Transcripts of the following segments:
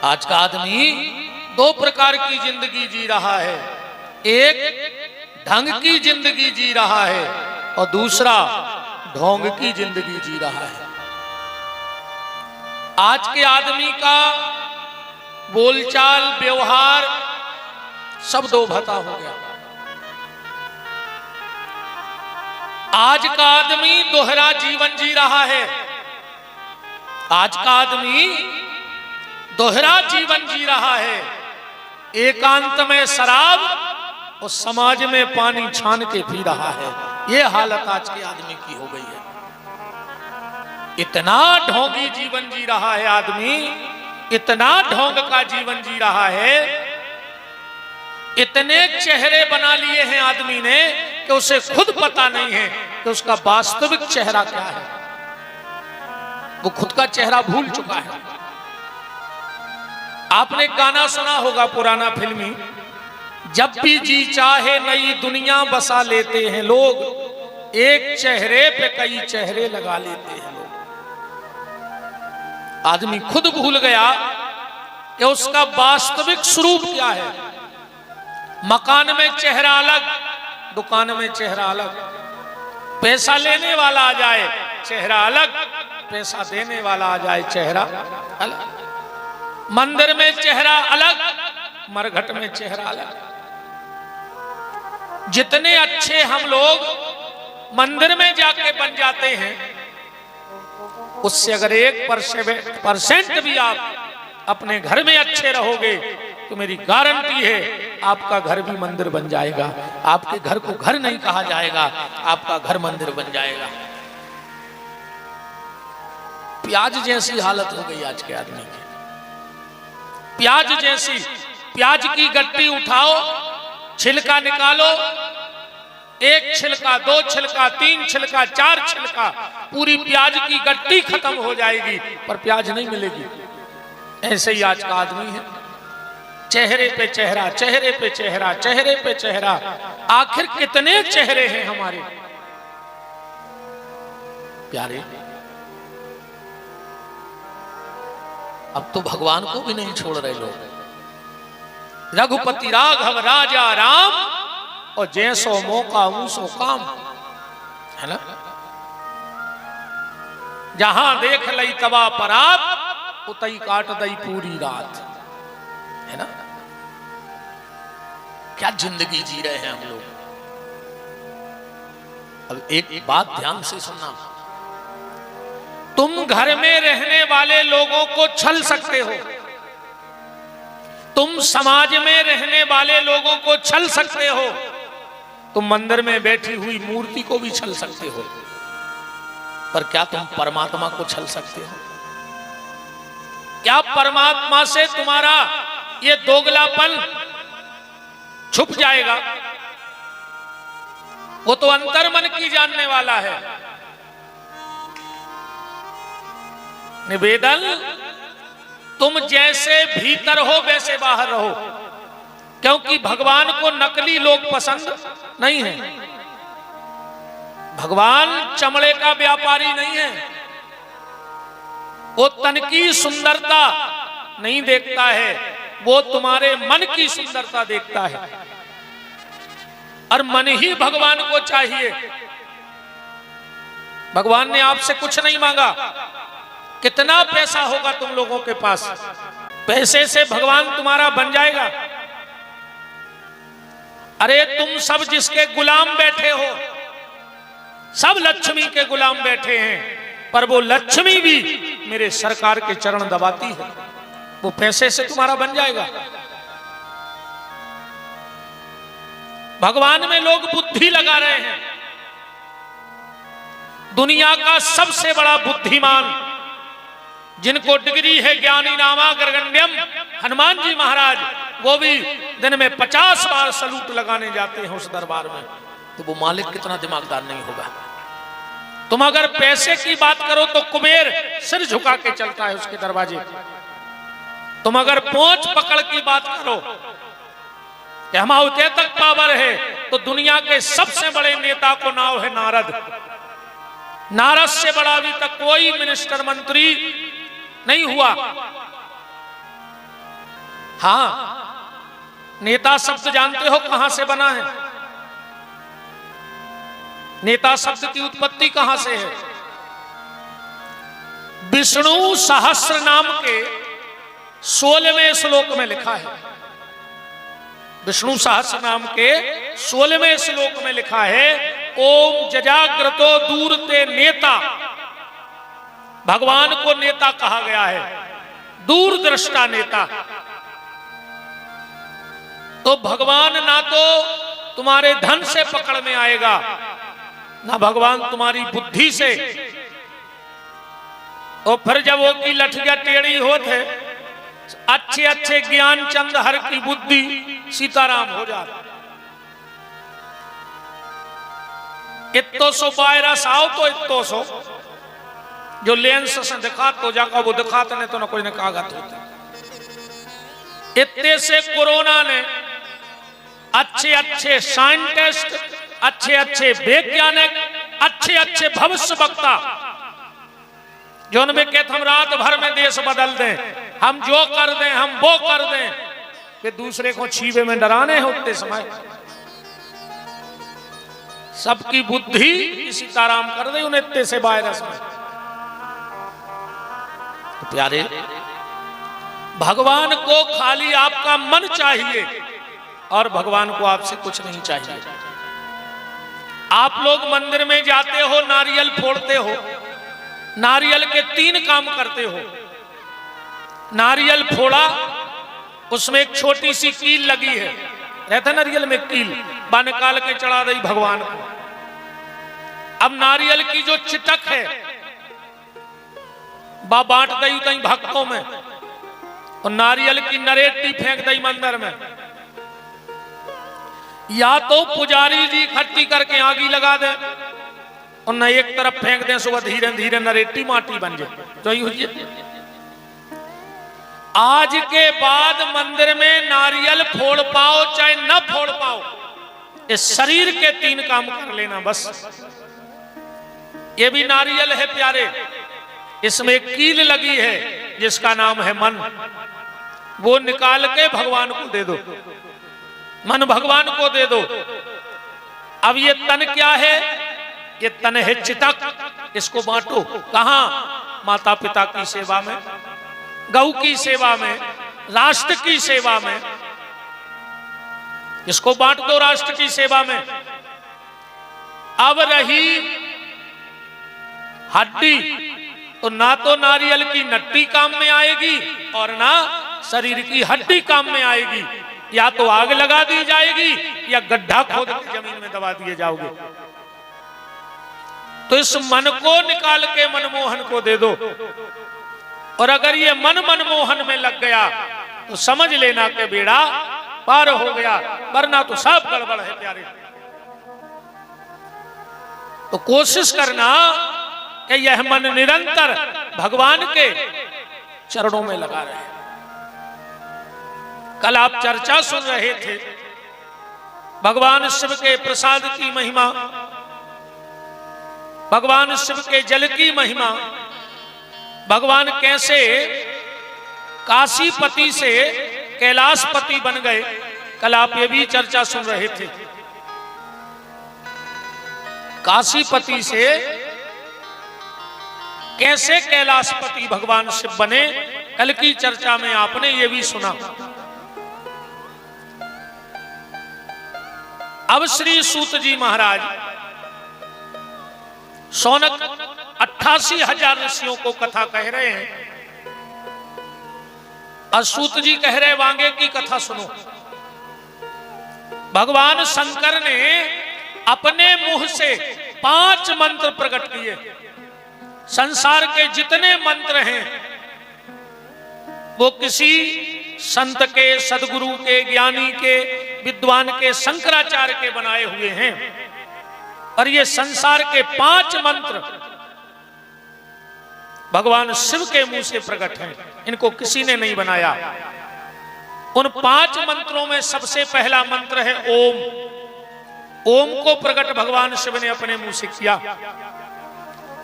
आज का आदमी दो प्रकार की जिंदगी जी रहा है, एक ढंग की जिंदगी जी रहा है और दूसरा ढोंग की जिंदगी जी रहा है। आज के आदमी का बोलचाल व्यवहार सब दो भता हो गया। आज का आदमी दोहरा जीवन जी रहा है। आज का आदमी दोहरा जीवन जी रहा है। एकांत में शराब और समाज में पानी छान के पी रहा है। यह हालत आज के आदमी की हो गई है। इतना ढोंगी जीवन जी रहा है आदमी, इतना ढोंग का जीवन जी रहा है, इतने चेहरे बना लिए हैं आदमी ने कि उसे खुद पता नहीं है कि उसका वास्तविक चेहरा क्या है। वो खुद का चेहरा भूल चुका है। आपने गाना सुना होगा पुराना फिल्मी, जब भी जी चाहे नई दुनिया बसा लेते हैं लोग, एक चेहरे पे कई चेहरे लगा लेते हैं लोग। आदमी खुद भूल गया कि उसका वास्तविक स्वरूप क्या है। मकान में चेहरा अलग, दुकान में चेहरा अलग। पैसा लेने वाला आ जाए चेहरा अलग, पैसा देने वाला आ जाए चेहरा अलग। मंदिर में चेहरा अलग, मरघट में चेहरा अलग। जितने अच्छे हम लोग मंदिर में जाके बन जाते हैं, उससे अगर 1% भी आप अपने घर में अच्छे रहोगे तो मेरी गारंटी है आपका घर भी मंदिर बन जाएगा। आपके घर को घर नहीं कहा जाएगा, आपका घर मंदिर बन जाएगा। प्याज जैसी हालत हो गई आज के आदमी की। प्याज जैसी, प्याज की गट्टी उठाओ, छिलका निकालो, एक छिलका, दो छिलका, तीन छिलका, चार छिलका, पूरी प्याज की गट्टी खत्म हो जाएगी पर प्याज नहीं मिलेगी। ऐसे ही आज का आदमी है। चेहरे पे चेहरा, चेहरे पे चेहरा, चेहरे पे चेहरा। आखिर कितने चेहरे हैं हमारे प्यारे। अब तो भगवान को भी नहीं छोड़ रहे लोग। रघुपति राघव राजा राम और जैसो मौका ऊसो काम, है ना। जहां देख लई तबा परात, उतई काट दई पूरी रात, है ना। क्या जिंदगी जी रहे हैं हम लोग। अब एक बात ध्यान से सुनना, तुम घर में रहने वाले लोगों को छल सकते हो, तुम समाज में रहने वाले लोगों को छल सकते हो, तुम मंदिर में बैठी हुई मूर्ति को भी छल सकते हो, पर क्या तुम परमात्मा को छल सकते हो? क्या परमात्मा से तुम्हारा ये दोगलापन छुप जाएगा? वो तो अंतर मन की जानने वाला है। निवेदन, तुम जैसे भीतर हो वैसे बाहर रहो, क्योंकि भगवान को नकली लोग पसंद नहीं है। भगवान चमड़े का व्यापारी नहीं है। वो तन की सुंदरता नहीं देखता है, वो तुम्हारे मन की सुंदरता देखता है। और मन ही भगवान को चाहिए। भगवान ने आपसे कुछ नहीं मांगा। कितना पैसा होगा तुम लोगों के पास, पैसे से भगवान तुम्हारा बन जाएगा? अरे तुम सब जिसके गुलाम बैठे हो, सब लक्ष्मी के गुलाम बैठे हैं, पर वो लक्ष्मी भी मेरे सरकार के चरण दबाती है। वो पैसे से तुम्हारा बन जाएगा? भगवान में लोग बुद्धि लगा रहे हैं। दुनिया का सबसे बड़ा बुद्धिमान, जिनको डिग्री है ज्ञानी नामा गर्गण्यम, हनुमान जी महाराज, वो भी दिन में 50 बार सलूट लगाने जाते हैं उस दरबार में। तो वो मालिक कितना दिमागदार नहीं होगा? तुम अगर पैसे की बात करो तो कुबेर सिर झुका के चलता है उसके दरवाजे। तुम अगर पोंछ पकड़ की बात करो कि हमारे तक पावर है, तो दुनिया के सबसे बड़े नेता को नाम है नारद। नारद से बड़ा अभी तक कोई मिनिस्टर मंत्री नहीं हुआ। हाँ, नेता शब्द जानते हो कहां से बना है? नेता शब्द की उत्पत्ति कहां से है? विष्णु सहस्र नाम के 16वें श्लोक में लिखा है। विष्णु सहस्र नाम के 16वें श्लोक में लिखा है, ओम जजाग्रतो दूरते नेता। भगवान को नेता कहा गया है, दूरदृष्टा नेता। तो भगवान ना तो तुम्हारे धन से पकड़ में आएगा, ना भगवान तुम्हारी बुद्धि से। और फिर जब वो की लठिया टेढ़ी होते, अच्छे अच्छे ज्ञान चंद हर की बुद्धि सीताराम हो जाता। इतो सो वायरस आओ तो इतो सो जो लेंस से दिखा तो जाकर वो दिखाते नहीं तो ना कोई ने कागज होते। इतने से कोरोना ने अच्छे अच्छे साइंटिस्ट, अच्छे अच्छे वैज्ञानिक, अच्छे अच्छे भविष्य वक्ता, जो उनमें कहते हम रात भर में देश बदल दें, हम जो कर दें, हम वो कर दें, कि दूसरे को छीवे में डराने होते समय सबकी बुद्धि सीताराम कर दे उन्हें इतने से वायरस में। तो प्यारे, भगवान को खाली आपका मन चाहिए और भगवान को आपसे कुछ नहीं चाहिए। आप लोग मंदिर में जाते हो, नारियल फोड़ते हो, नारियल के 3 काम करते हो। नारियल फोड़ा, उसमें एक छोटी सी कील लगी है, रहता नारियल में कील, बा निकाल के चढ़ा दी भगवान को। अब नारियल की जो चिटक है बा बांट दी कहीं भक्तों में, और नारियल की नरेटी फेंक दी मंदिर में। या तो पुजारी जी इकट्ठी करके आगी लगा दे और न एक तरफ फेंक दें, सुबह धीरे धीरे नरेटी माटी बन जाए। तो ही आज के बाद मंदिर में नारियल फोड़ पाओ चाहे न फोड़ पाओ, इस शरीर के 3 काम कर लेना बस। ये भी नारियल है प्यारे, इसमें एक कील लगी है जिसका नाम है मन। वो निकाल के भगवान को दे दो, मन भगवान को दे दो। अब ये तन क्या है? ये तन है चितक। इसको बांटो कहां? माता पिता की सेवा में, गौ की सेवा में, राष्ट्र की सेवा में। इसको बांट दो राष्ट्र की सेवा में। अब रही हड्डी, तो ना तो नारियल की नट्टी काम में आएगी और ना शरीर की हड्डी काम में आएगी। या तो आग लगा दी जाएगी या गड्ढा खोद के जमीन में दबा दिए जाओगे। तो इस मन को निकाल के मनमोहन को दे दो। और अगर ये मन मनमोहन में लग गया तो समझ लेना कि बेड़ा पार हो गया, वरना तो सब गड़बड़ है प्यारे। तो कोशिश करना कि यह मन निरंतर भगवान के चरणों में लगा रहे। कल आप चर्चा सुन रहे थे भगवान शिव के प्रसाद की महिमा, भगवान शिव के जल की महिमा, भगवान कैसे काशीपति से कैलाशपति बन गए। कल आप ये भी चर्चा सुन रहे थे। काशीपति से कैसे कैलाशपति भगवान शिव बने, कल की चर्चा में आपने ये भी सुना। अब श्री सूत जी महाराज शौनक 88,000 ऋषियों को कथा कह रहे हैं। और सूत जी कह रहे वांगे की कथा सुनो। भगवान शंकर ने अपने मुंह से 5 मंत्र प्रकट किए। संसार के जितने मंत्र हैं वो किसी संत के, सदगुरु के, ज्ञानी के, विद्वान के, शंकराचार्य के बनाए हुए हैं। और ये संसार के 5 मंत्र भगवान शिव के मुंह से प्रकट हैं। इनको किसी ने नहीं बनाया। उन 5 मंत्रों में सबसे पहला मंत्र है ओम। ओम को प्रकट भगवान शिव ने अपने मुंह से किया।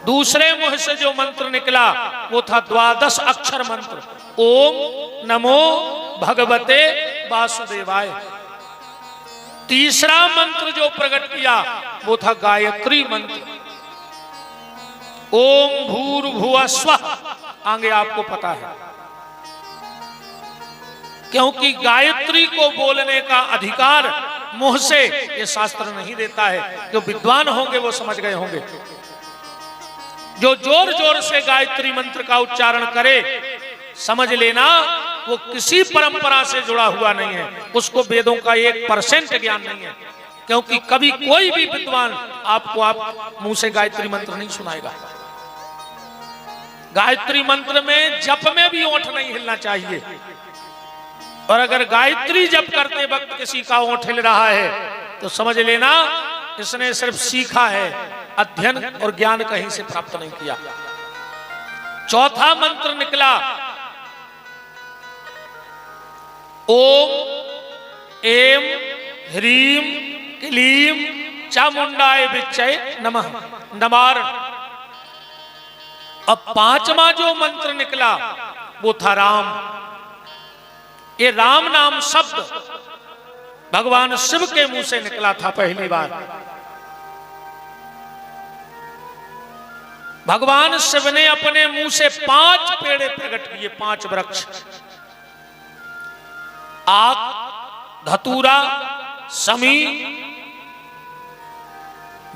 दूसरे मुंह से जो मंत्र निकला वो था 12 अक्षर मंत्र। ओम नमो भगवते वासुदेवाय। तीसरा मंत्र जो प्रकट किया वो था गायत्री मंत्र। ओम भूर्भुवः स्वः, आगे आपको पता है, क्योंकि गायत्री को बोलने का अधिकार मुंह से ये शास्त्र नहीं देता है। जो विद्वान होंगे वो समझ गए होंगे। जो जोर जोर से गायत्री मंत्र का उच्चारण करे, समझ लेना वो किसी परंपरा से जुड़ा हुआ नहीं है, उसको वेदों का 1% ज्ञान नहीं है। क्योंकि कभी कोई भी विद्वान आपको आप मुंह से गायत्री मंत्र नहीं सुनाएगा। गायत्री मंत्र में जप में भी ओंठ नहीं हिलना चाहिए। और अगर गायत्री जप करते वक्त किसी का ओंठ हिल रहा है तो समझ लेना इसने सिर्फ सीखा है, अध्ययन और ज्ञान कहीं से प्राप्त नहीं किया। चौथा मंत्र निकला ओम एम ह्रीम क्लीम चामुंडाय विच्चय नमः नमार। अब पांचवा जो मंत्र निकला वो था राम। ये राम नाम शब्द भगवान शिव के मुंह से निकला था पहली बार। भगवान शिव ने अपने मुंह से 5 पेड़े प्रकट किए, 5 वृक्ष, आक, धतूरा, समी,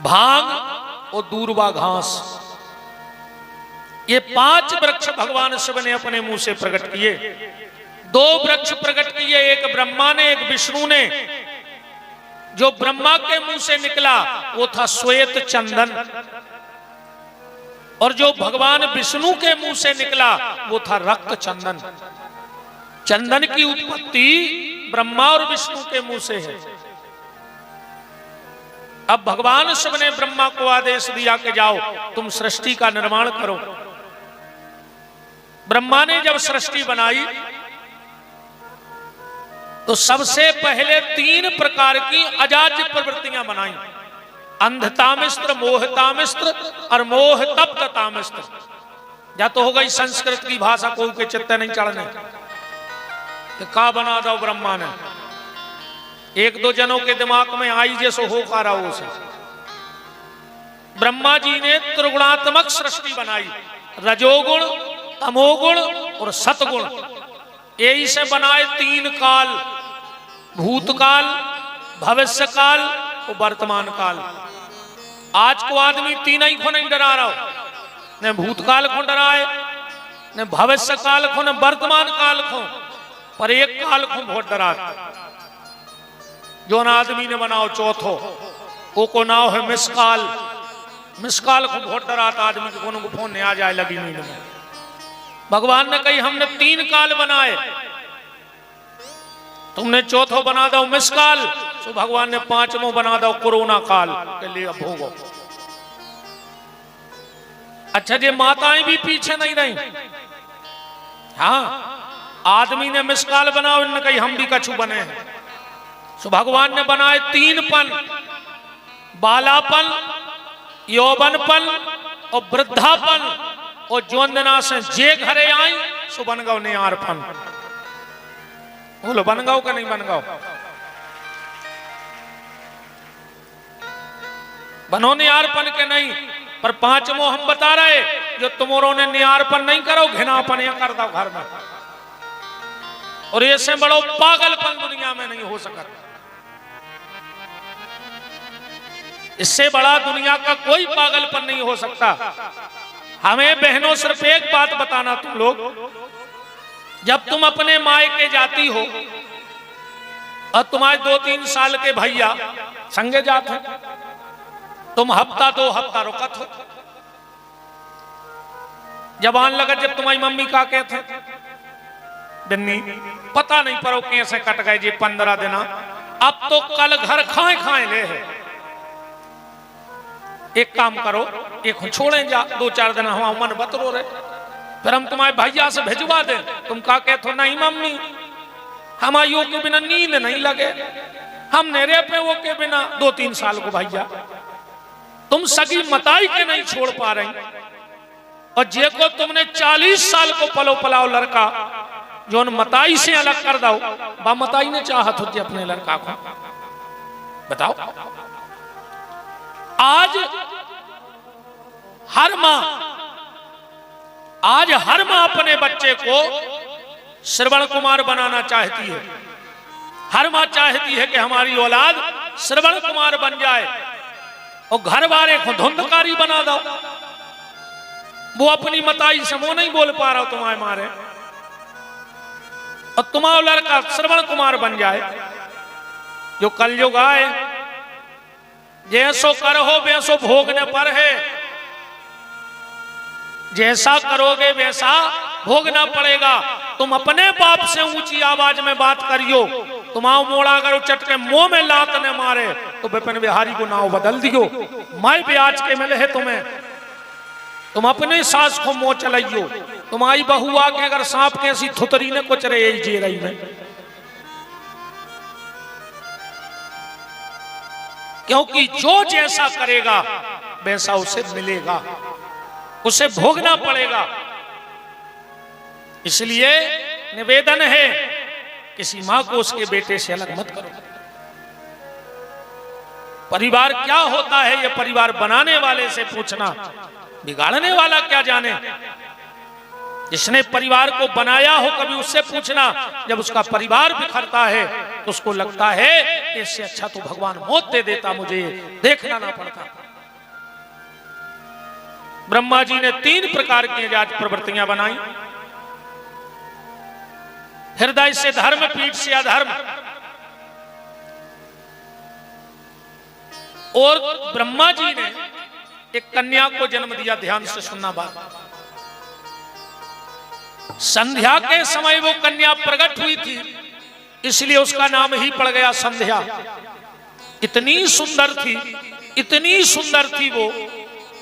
भांग और दूर्वा घास। ये 5 वृक्ष भगवान शिव ने अपने मुंह से प्रकट किए। 2 वृक्ष प्रकट किए, एक ब्रह्मा ने एक विष्णु ने। जो ब्रह्मा के मुंह से निकला वो था श्वेत चंदन, और जो भगवान विष्णु के मुंह से निकला वो था रक्त चंदन। चंदन की उत्पत्ति ब्रह्मा और विष्णु के मुंह से है। अब भगवान शिव ने ब्रह्मा को आदेश दिया कि जाओ तुम सृष्टि का निर्माण करो। ब्रह्मा ने जब सृष्टि बनाई तो सबसे पहले 3 प्रकार की अजाज्य प्रवृत्तियां बनाई, अंधतामिस्त्र, मोहतामिस्त्र और मोहतप्ततामिस्त्र। या तो हो गई संस्कृत की भाषा कोई के चित्त नहीं चढ़ने कि का बना दो ब्रह्मा ने। 1-2 जनों के दिमाग में आई जैसो हो का रहा उसे। ब्रह्मा जी ने त्रिगुणात्मक सृष्टि बनाई, रजोगुण, तमोगुण और सतगुण। यही से बनाए 3 काल, भूतकाल, भविष्य काल और वर्तमान काल। आज को आदमी 3 ही को नहीं डरा रहा हो, न भूतकाल को डराए, न भविष्य काल को, न वर्तमान काल को, पर एक काल को बहुत डरा। जो न आदमी ने बनाओ चौथो, वो को नाव है मिसकाल। मिसकाल को बहुत डराता आदमी के कोनो को फोन नहीं आ जाए लगी नींद में। भगवान ने कही हमने 3 काल बनाए, तुमने चौथो बना दो मिसकाल, तो भगवान ने 5वां बना दो कोरोना काल के लिए भोगो। अच्छा जी माताएं भी पीछे नहीं रही। हाँ, आदमी ने मिसकाल बनाओ, इन्होंने कही हम भी कछु बने हैं। तो भगवान ने बनाए 3 पन, बालापन, यौवनपन और वृद्धापन। और ज्वंदना से जे घरे आई सो बन गौ नियारपन। बोलो बन गौ का नहीं बन गौ? बनो नियारपन के नहीं, पर 5वां हम बता रहे जो तुमोरों ने नियारपन नहीं करो, घिनापन या कर दो घर में। और ऐसे बड़ो पागलपन दुनिया में नहीं हो सका। इससे बड़ा दुनिया का कोई पागलपन नहीं हो सकता। हमें बहनों सिर्फ एक बात बताना, तुम लोग जब तुम अपने मायके जाती हो और तुम्हारे 2-3 साल के भैया संगे जाते हैं, तुम हफ्ता 2 हफ्ता रुकत हो। जबान लगा जब तुम्हारी मम्मी का कहते बिन्नी पता नहीं परो कैसे कट गए जी 15 दिन, अब तो कल घर खाए खाए ले है। एक काम करो, एक छोड़े जा 2-4 दिन हमारा मन बतरो रहे, फिर हम तुम्हारे भैया से भेजवा दे। तुम का कहते हो नहीं मम्मी हमारे के बिना नींद नहीं लगे, हम नेरे पे वो के बिना 2-3 साल को भैया तुम सगी मताई के नहीं छोड़ पा रही। और जे को तुमने 40 साल को पलो पलाओ लड़का जो मताई से अलग कर दो, बा मताई ने चाहत होती अपने लड़का को। बताओ, आज हर मां अपने बच्चे को श्रवण कुमार बनाना चाहती है। हर मां चाहती है कि हमारी औलाद श्रवण कुमार बन जाए, और घर वाले को धुंधकारी बना दो। वो अपनी मताई से वो नहीं बोल पा रहा हो तुम्हारे मारे, और तुम्हारा लड़का श्रवण कुमार बन जाए। जो कलयुग आए, जैसो कर हो वैसो भोगने पर है। जैसा करोगे वैसा भोगना पड़ेगा। तुम अपने बाप से ऊंची आवाज में बात करियो, तुम्हारा मोड़ा अगर उचट के मुंह में लात ने मारे तो विपिन बिहारी को नाव बदल दियो। मैं ब्याज के मिले है तुम्हें, तुम अपने सास को मुंह चलाइयो। तुम्हारी बहू आके अगर सांप के ऐसी थुतरी ने कुछ रहे जे रही में, क्योंकि जो जैसा करेगा वैसा उसे मिलेगा, उसे भोगना पड़ेगा। इसलिए निवेदन है, किसी मां को उसके बेटे से अलग मत करो। परिवार क्या होता है ये परिवार बनाने वाले से पूछना, बिगाड़ने वाला क्या जाने। जिसने परिवार को बनाया हो कभी उससे पूछना। जब उसका परिवार बिखरता है तो उसको लगता है इससे अच्छा तो भगवान मौत दे देता, मुझे देखना ना पड़ता। ब्रह्मा जी ने 3 प्रकार की जात प्रवृत्तियां बनाई। हृदय से धर्म, पीठ से अधर्म। और ब्रह्मा जी ने एक कन्या को जन्म दिया। ध्यान से सुनना बात। संध्या के समय वो कन्या प्रकट हुई थी, इसलिए उसका नाम ही पड़ गया संध्या। इतनी सुंदर थी वो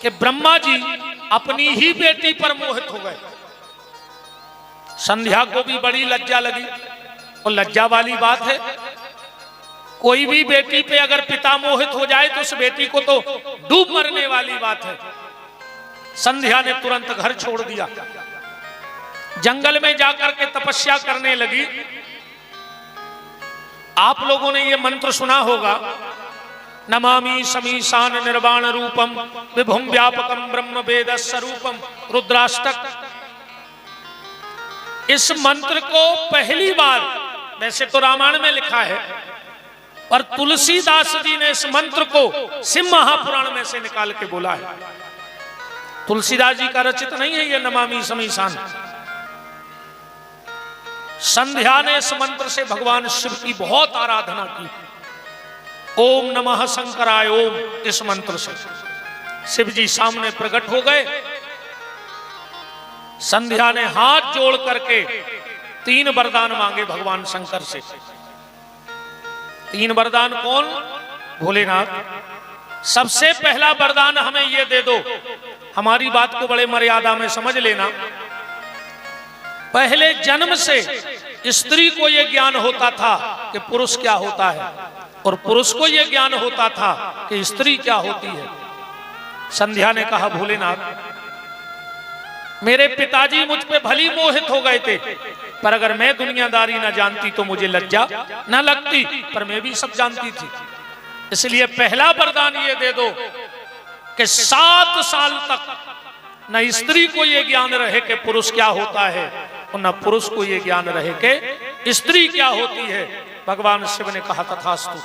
कि ब्रह्मा जी अपनी ही बेटी पर मोहित हो गए। संध्या को भी बड़ी लज्जा लगी, और लज्जा वाली बात है। कोई भी बेटी पे अगर पिता मोहित हो जाए तो उस बेटी को तो डूब मरने वाली बात है। संध्या ने तुरंत घर छोड़ दिया, जंगल में जाकर के तपस्या करने लगी। आप लोगों ने ये मंत्र सुना होगा, नमामि समीशान निर्वाण रूपम विभुम व्यापकम ब्रह्म वेद स्वरूपम, रुद्राष्टक। इस मंत्र को पहली बार, वैसे तो रामायण में लिखा है, पर तुलसीदास जी ने इस मंत्र को शिव महापुराण में से निकाल के बोला है। तुलसीदास जी का रचित नहीं है ये नमामि समीशान। संध्या ने इस मंत्र से भगवान शिव की बहुत आराधना की। ओम नमः शंकराय ओम, इस मंत्र से शिव जी सामने प्रकट हो गए। संध्या ने हाथ जोड़ करके 3 वरदान मांगे भगवान शंकर से। 3 वरदान कौन? भोलेनाथ। सबसे पहला वरदान हमें ये दे दो, हमारी बात को बड़े मर्यादा में समझ लेना। पहले जन्म से स्त्री को यह ज्ञान होता था कि पुरुष क्या होता है, और पुरुष को यह ज्ञान होता था कि स्त्री क्या होती है। संध्या ने कहा, भोलेनाथ मेरे पिताजी मुझ पे भली मोहित हो गए थे, पर अगर मैं दुनियादारी ना जानती तो मुझे लज्जा ना लगती, पर मैं भी सब जानती थी। इसलिए पहला वरदान ये दे दो कि 7 साल तक न स्त्री को यह ज्ञान रहे कि पुरुष क्या होता है, और न पुरुष को यह ज्ञान रहे कि स्त्री क्या होती है। भगवान शिव ने कहा तथास्तु।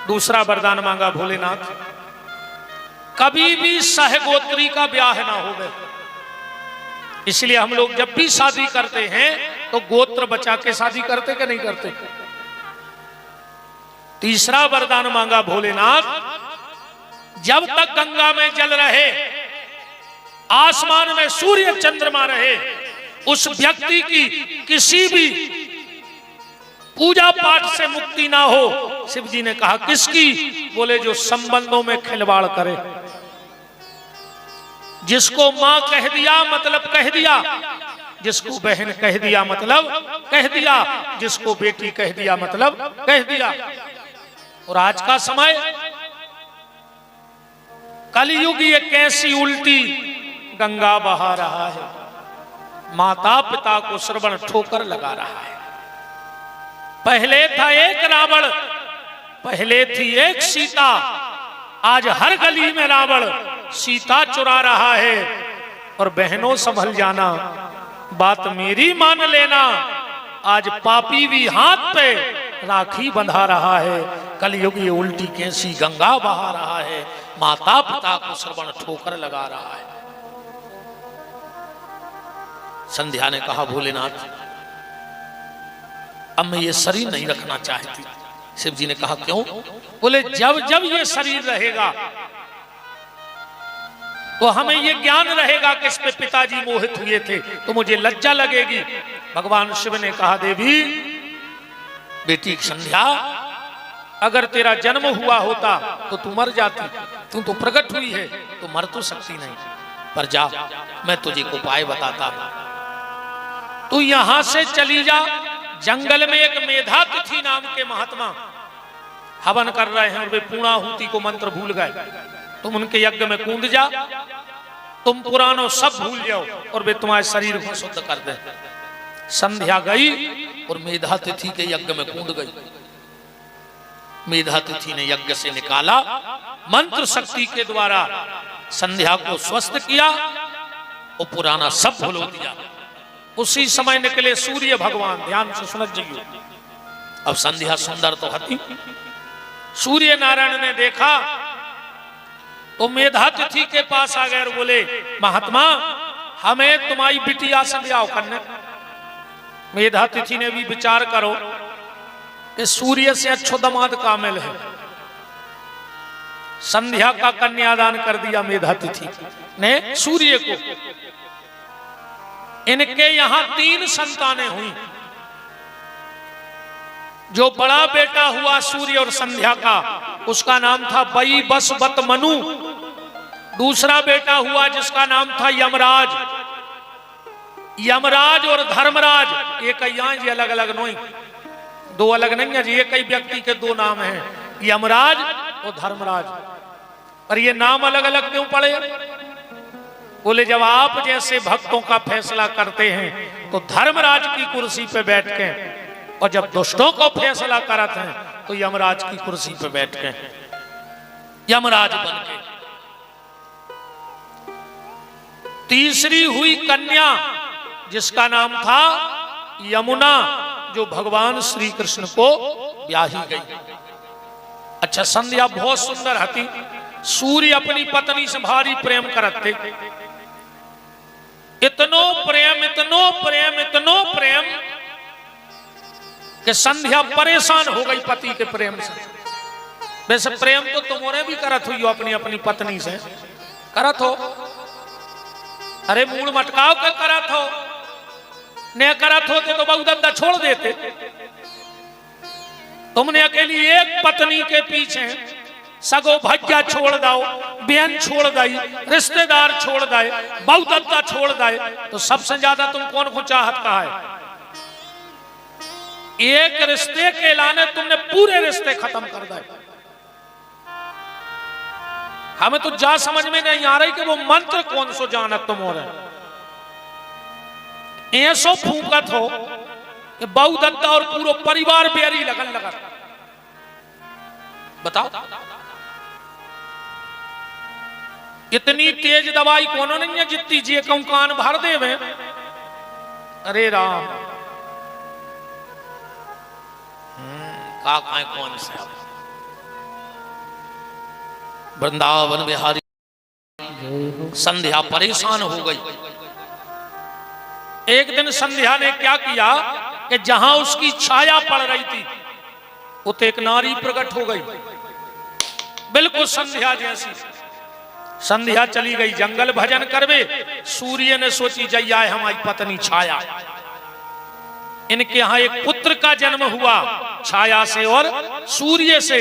दूसरा वरदान मांगा भोलेनाथ, कभी भी सहगोत्री का ब्याह ना हो गए। इसलिए हम लोग जब भी शादी करते हैं तो गोत्र बचा के शादी करते कि नहीं करते। तीसरा वरदान मांगा भोलेनाथ, जब तक गंगा में जल रहे, आसमान में सूर्य चंद्रमा रहे, उस व्यक्ति की किसी भी पूजा पाठ से मुक्ति ना हो। शिव जी ने कहा किसकी? बोले जो संबंधों में खिलवाड़ करे। जिसको मां कह दिया मतलब कह दिया, जिसको बहन कह दिया मतलब कह दिया, जिसको बेटी कह दिया मतलब कह दिया। और आज का समय कलयुग ये कैसी उल्टी गंगा बहा रहा है। माता पिता को श्रवण ठोकर लगा रहा है। पहले था एक रावण, पहले थी एक सीता, आज हर गली में रावण सीता चुरा रहा है। और बहनों संभल जाना, बात मेरी मान लेना, आज पापी भी हाथ पे राखी बंधा रहा है। कलयुग ये उल्टी कैसी गंगा बहा रहा है, माता पिता को श्रवण ठोकर लगा रहा है। संध्या ने कहा भोलेनाथ अब मैं ये शरीर नहीं रखना चाहती। शिव जी ने कहा क्यों? बोले जब जब ये शरीर रहेगा तो हमें ये ज्ञान रहेगा कि इस पे पिताजी मोहित हुए थे, तो मुझे लज्जा लगेगी। भगवान शिव ने कहा देवी बेटी संध्या, अगर तेरा जन्म हुआ होता तो तू मर जाती, तू तो प्रकट हुई है तो मर तो सकती नहीं। पर जा, मैं तुझे एक उपाय बताता हूं। तू यहां से चली जा, जंगल में एक मेधातिथि नाम के महात्मा हवन कर रहे हैं और वे पूर्णाहुति को मंत्र भूल गए। तुम उनके यज्ञ में कूद जा, तुम पुरानो सब भूल जाओ और वे तुम्हारे शरीर को शुद्ध कर दे। संध्या गई और मेधातिथि के यज्ञ में कूद गई। मेधातिथि ने यज्ञ से निकाला, मंत्र शक्ति के द्वारा संध्या को स्वस्थ किया और पुराना सब भुलो दिया। उसी समय निकले सूर्य भगवान, ध्यान से सुन जाइए। अब संध्या सुंदर तो हती, सूर्य नारायण ने देखा तो मेधातिथि के पास आ गए और बोले महात्मा हमें तुम्हारी बिटिया से ब्याह करने। मेधातिथि ने भी विचार करो कि सूर्य से अच्छो दामाद कामिल है। संध्या का कन्यादान कर दिया मेधातिथि ने सूर्य को। इनके यहां 3 संतानें हुई। जो बड़ा बेटा हुआ सूर्य और संध्या का, उसका नाम था बई बस बत मनु। दूसरा बेटा हुआ जिसका नाम था यमराज। यमराज और धर्मराज एक ही अलग अलग नहीं, 2 अलग नहीं है जी, एक ही व्यक्ति के 2 नाम हैं, यमराज और धर्मराज। पर ये नाम अलग अलग क्यों पड़े? बोले जब आप जैसे भक्तों का फैसला करते हैं तो धर्मराज की कुर्सी पे बैठ के, और जब दुष्टों को फैसला करते हैं तो यमराज की कुर्सी पे बैठ के, यमराज बन के। तीसरी हुई कन्या जिसका नाम था यमुना, जो भगवान श्री कृष्ण को ब्याही गई। अच्छा, संध्या बहुत सुंदर हती। सूर्य अपनी पत्नी से भारी प्रेम करते, इतनो प्रेम इतनो प्रेम इतनो प्रेम कि संध्या परेशान हो गई पति के प्रेम से। वैसे प्रेम तो तुम्हारे भी करत हुई हो अपनी अपनी पत्नी से, करत हो। अरे मूड मटकाव के करत हो, ने करत होते तो बहुत धंधा छोड़ देते। तुमने अकेली एक पत्नी के पीछे सगो भज्जा छोड़ दाओ, बहन छोड़ दाई, रिश्तेदार छोड़ दाए, बहुत धंधा छोड़ दाए, तो सबसे ज्यादा तुम कौन को चाहत कहा है? एक रिश्ते के लाने तुमने पूरे रिश्ते खत्म कर दिए। हमें तो जा समझ में नहीं आ रही कि वो मंत्र कौन सो जानत तुम हो रहे। ऐसो फूकत हो कि बहुदत्ता और पूरा परिवार बेरी लगन लगा। बताओ, इतनी तेज दवाई कौन नहीं है जितनी जे कहूं कान भर दे में। अरे राम, का कौन से वृंदावन बिहारी। संध्या परेशान हो गई। एक दिन संध्या ने क्या किया कि जहां उसकी छाया पड़ रही थी उत एक नारी प्रकट हो गई, बिल्कुल संध्या जैसी। संध्या चली गई जंगल भजन करवे। सूर्य ने सोची जैया हमारी पत्नी छाया, इनके यहां एक पुत्र का जन्म हुआ छाया से और सूर्य से,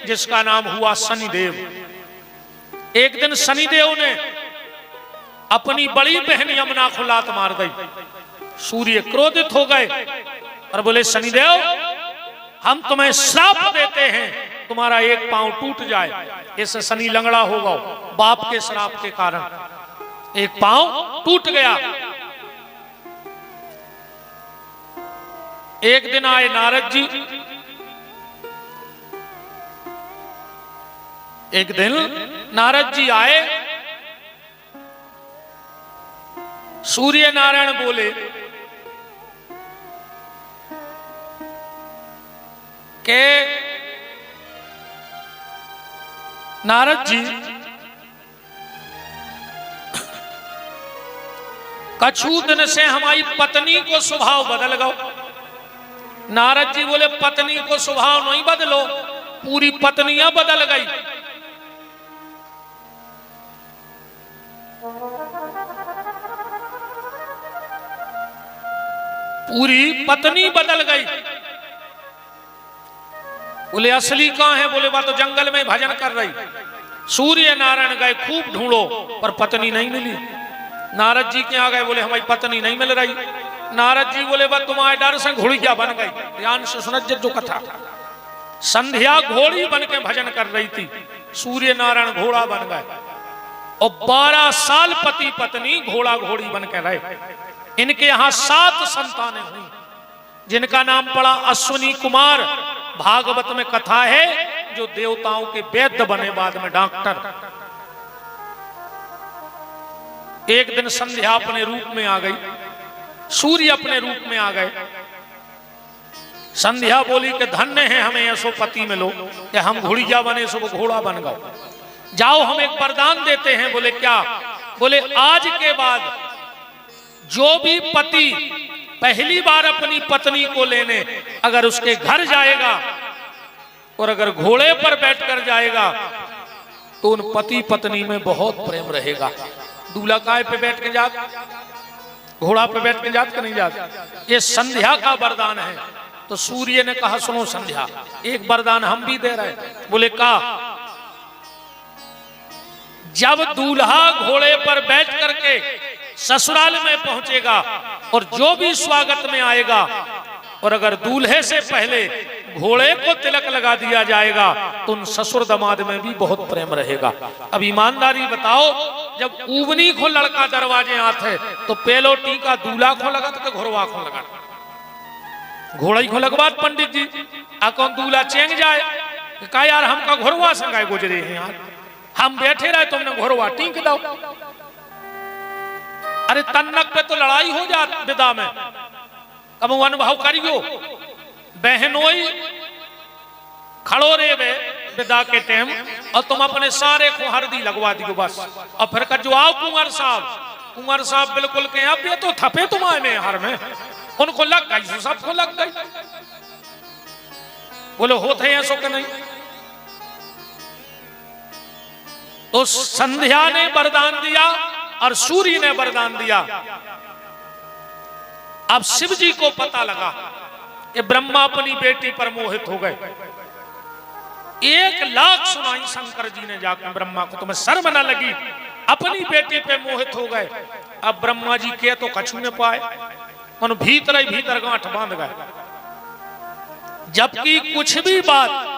जिसका नाम हुआ शनिदेव। एक दिन शनिदेव ने अपनी बड़ी बहन यमुना को लात मार दी। सूर्य क्रोधित हो गए और बोले शनिदेव, हम तुम्हें श्राप देते हैं, तुम्हारा एक पांव टूट जाए। इससे शनि लंगड़ा होगा, बाप के श्राप के कारण एक पांव टूट गया। एक दिन आए नारद जी, एक दिन नारद जी आए, सूर्य नारायण बोले के नारद जी कछु दिन से हमारी पत्नी को स्वभाव बदल गया। नारद जी बोले पत्नी को स्वभाव नहीं बदलो, पूरी पत्नियां बदल गई। पूरी पत्नी बदल गई। बोले असली कहां है? बोले वह तो जंगल में भजन कर रही। सूर्य नारायण गए खूब ढूंढो पर पत्नी नहीं मिली। नारद जी के आ गए, बोले हमारी पत्नी नहीं मिल रही। नारद जी बोले वह तुम्हारे डर से घोड़िया बन गई। ध्यान से सुनत जो कथा, संध्या घोड़ी बन के भजन कर रही थी, सूर्य नारायण घोड़ा बन गए और 12 साल पति पत्नी घोड़ा घोड़ी बन के रहे। इनके यहां 7 संतानें हुई जिनका नाम पड़ा अश्विनी कुमार। भागवत में कथा है जो देवताओं के वैद्य बने, बाद में डॉक्टर। एक दिन संध्या अपने रूप में आ गई, सूर्य अपने रूप में आ गए। संध्या बोली कि धन्य है हमें ऐसो पति मिलो कि हम घोड़िया बने सो घोड़ा बन गए। जाओ हम एक वरदान देते हैं। बोले क्या? बोले आज के बाद जो भी पति पहली बार अपनी पत्नी को लेने अगर उसके घर जाएगा और अगर घोड़े पर बैठकर जाएगा तो उन पति पत्नी में बहुत प्रेम रहेगा। दूल्हा काय पे बैठ के जात, घोड़ा पे बैठ के जात कि नहीं जात? ये संध्या का वरदान है। तो सूर्य ने कहा सुनो संध्या, एक वरदान हम भी दे रहे हैं। बोले का? जब दूल्हा घोड़े पर बैठ करके ससुराल में पहुंचेगा और जो भी स्वागत में आएगा और अगर दूल्हे से पहले घोड़े को तिलक लगा दिया जाएगा तो उन ससुर दमाद में भी बहुत प्रेम रहेगा। अब ईमानदारी बताओ, जब उबनी को लड़का दरवाजे आते तो पेलो टीका दूल्हा को लगा तो घोड़वा को लगा, घोड़ा को लगवा पंडित जी आ कौन दूल्हा चेंग जाए का यार हमका घोड़वा संगाए गुजरे हैं यार, हम बैठे रहे तुमने घोड़वा टीक दो। अरे तन्नक पे तो लड़ाई हो जात विदा में, अब वो अनुभव करियो। बहनोई खड़ो रे वे विदा के टाइम और तुम अपने सारे को हल्दी लगवा दियो बस, और फिर का जो आओ कुंवर साहब बिल्कुल के अब ये तो थपे तुम्हारे में हर में, उनको लग गई, सबको लग गई। बोले होते हैं ऐसो कि नहीं? तो संध्या ने वरदान दिया और सूर्य ने वरदान दिया। अब शिव जी को पता लगा कि ब्रह्मा अपनी बेटी पर मोहित हो गए। 1 लाख सुनाई शंकर जी ने जाकर ब्रह्मा को, तुम्हें शर्म न लगी? अपनी बेटी पे मोहित हो गए। अब ब्रह्मा जी के तो कछु न पाए, मन भीतर ही भीतर गांठ बांध गए। जबकि कुछ भी बात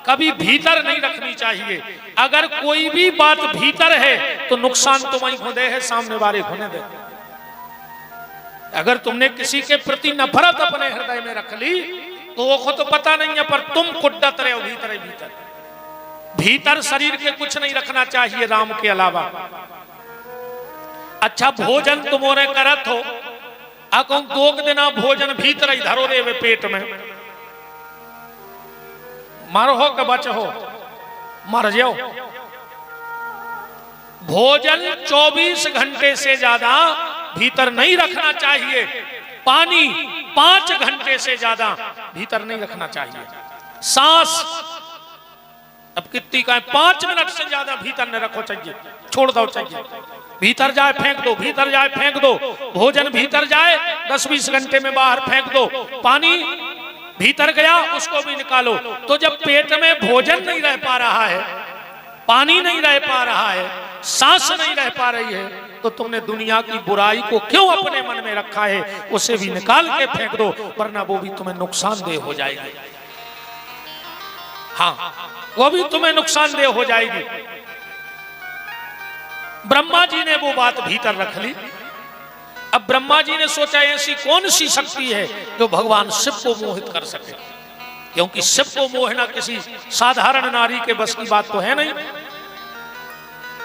कभी भीतर नहीं रखनी चाहिए। अगर कोई भी बात भीतर है तो नुकसान तुम्हें खुदे है, सामने वाले खुने दे। अगर तुमने किसी के प्रति नफरत अपने हृदय में रख ली तो वो को तो पता नहीं है, पर तुम कुड्डत रहे हो भीतर ही भीतर। भीतर शरीर के कुछ नहीं रखना चाहिए राम के अलावा। अच्छा भोजन तुमोरे करत हो, अको 2 दिना भोजन भीतर ही धरो रे वे पेट में, मारो हो के बच हो, मर जाओ। भोजन 24 घंटे से ज्यादा भीतर नहीं रखना चाहिए। पानी 5 घंटे से ज्यादा भीतर नहीं रखना चाहिए। सांस अब कितनी का है? 5 मिनट से ज्यादा भीतर न रखो चाहिए, छोड़ दो चाहिए। भीतर जाए फेंक दो, भीतर जाए फेंक दो। भोजन भीतर जाए 10-20 घंटे में बाहर फेंक दो। पानी भीतर गया उसको भी निकालो। तो जब पेट में भोजन नहीं रह पा रहा है, पानी नहीं रह पा रहा है, सांस नहीं रह पा रही है, तो तुमने दुनिया की बुराई को क्यों अपने मन में रखा है? उसे भी निकाल के फेंक दो, वरना वो भी तुम्हें नुकसानदेह हो जाएगी। हाँ, वो भी तुम्हें नुकसानदेह हो जाएगी। ब्रह्मा जी ने वो बात भीतर रख ली। अब ब्रह्मा जी ने सोचा ऐसी कौन सी शक्ति है जो भगवान शिव को मोहित कर सके, क्योंकि शिव को मोहना किसी साधारण नारी के बस की बात तो है नहीं।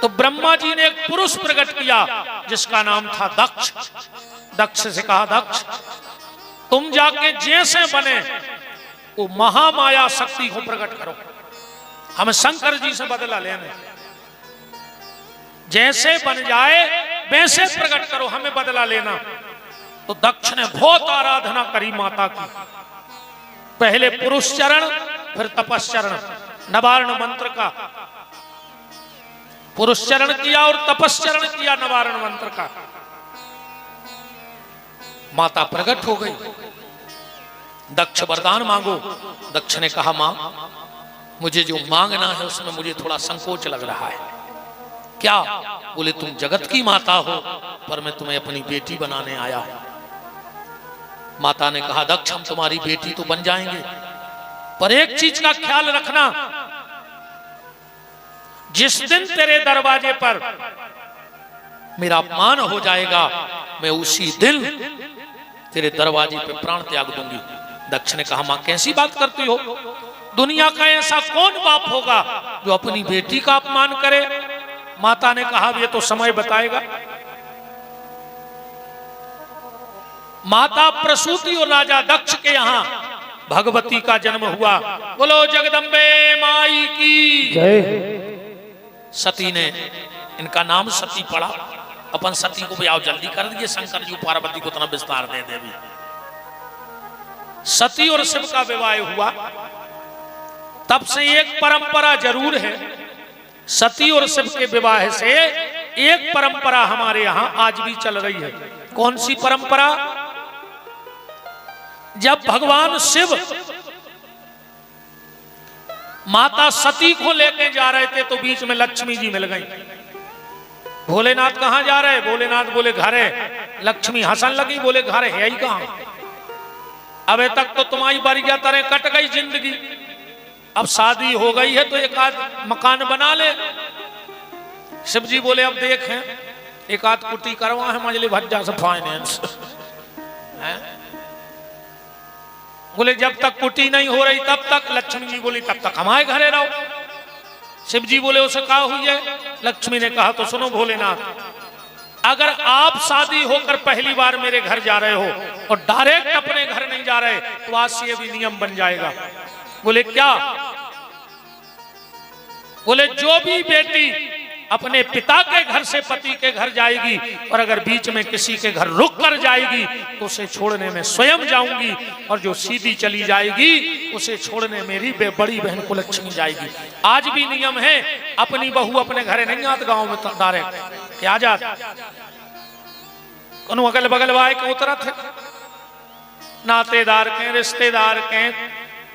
तो ब्रह्मा जी ने एक पुरुष प्रकट किया जिसका नाम था दक्ष। दक्ष से कहा, दक्ष तुम जाके जैसे बने वो महामाया शक्ति को प्रकट करो, हमें शंकर जी से बदला लेने, जैसे बन जाए वैसे प्रकट करो, हमें बदला लेना। तो दक्ष ने बहुत आराधना करी माता की, पहले पुरुष चरण फिर तपस्चरण, नवारण मंत्र का पुरुष चरण किया और तपस्चरण किया नवारण मंत्र का। माता प्रकट हो गई, दक्ष वरदान मांगो। दक्ष ने कहा, मां मुझे जो मांगना है उसमें मुझे थोड़ा संकोच लग रहा है। क्या? बोले तुम जगत की माता हो पर मैं तुम्हें अपनी बेटी बनाने आया हूं। माता ने कहा, दक्ष हम तुम्हारी बेटी तो बन जाएंगे, पर एक चीज का ख्याल रखना, जिस दिन तेरे दरवाजे पर मेरा अपमान हो जाएगा मैं उसी दिन तेरे दरवाजे पे प्राण त्याग दूंगी। दक्ष ने कहा, मां कैसी बात करती हो? दुनिया का ऐसा कौन बाप होगा जो अपनी बेटी का अपमान करे? माता ने कहा, ये तो समय बताएगा। माता प्रसूति और राजा दक्ष के यहाँ भगवती का जन्म हुआ। बोलो जगदम्बे माई की जय। सती ने, इनका नाम सती पड़ा, अपन सती को भी आओ जल्दी कर दिए, शंकर जी पार्वती को इतना विस्तार दे देवी। सती और शिव का विवाह हुआ। तब से एक परंपरा जरूर है, सती और शिव के विवाह से एक परंपरा हमारे यहां आज भी चल रही है। कौन सी परंपरा? जब भगवान शिव माता सती को लेके जा रहे थे तो बीच में लक्ष्मी जी मिल गई। भोलेनाथ कहां जा रहे? भोलेनाथ बोले घर है। लक्ष्मी हंसन लगी, बोले घर है ही कहां? अबे तक तो तुम्हारी बरिया तरह कट गई जिंदगी, अब शादी हो गई है तो एक आध मकान बना ले। शिव जी बोले अब देखें, एक आध कुटी करवा है मजली भज्जा से फाइनेंस। बोले जब तक कुटी नहीं हो रही तब तक। लक्ष्मी जी बोली तब तक हमारे घरे रहो। शिव जी बोले उसे कहा हुई है? लक्ष्मी ने कहा, तो सुनो भोलेनाथ, अगर आप शादी होकर पहली बार मेरे घर जा रहे हो और डायरेक्ट अपने घर नहीं जा रहे तो आज से ये भी नियम बन जाएगा। बोले क्या? बोले जो भी बेटी अपने पिता के घर से पति के घर जाएगी और अगर बीच में किसी के घर रुक कर जाएगी तो उसे छोड़ने में स्वयं जाऊंगी, और जो सीधी चली जाएगी उसे छोड़ने मेरी बड़ी बहन कुललक्ष्मी जाएगी। आज भी नियम है, अपनी बहू अपने घरे नहीं आती गांव में डायरेक्ट, क्या जात अगल बगल वाले के उतरत है, नातेदार के, रिश्तेदार के,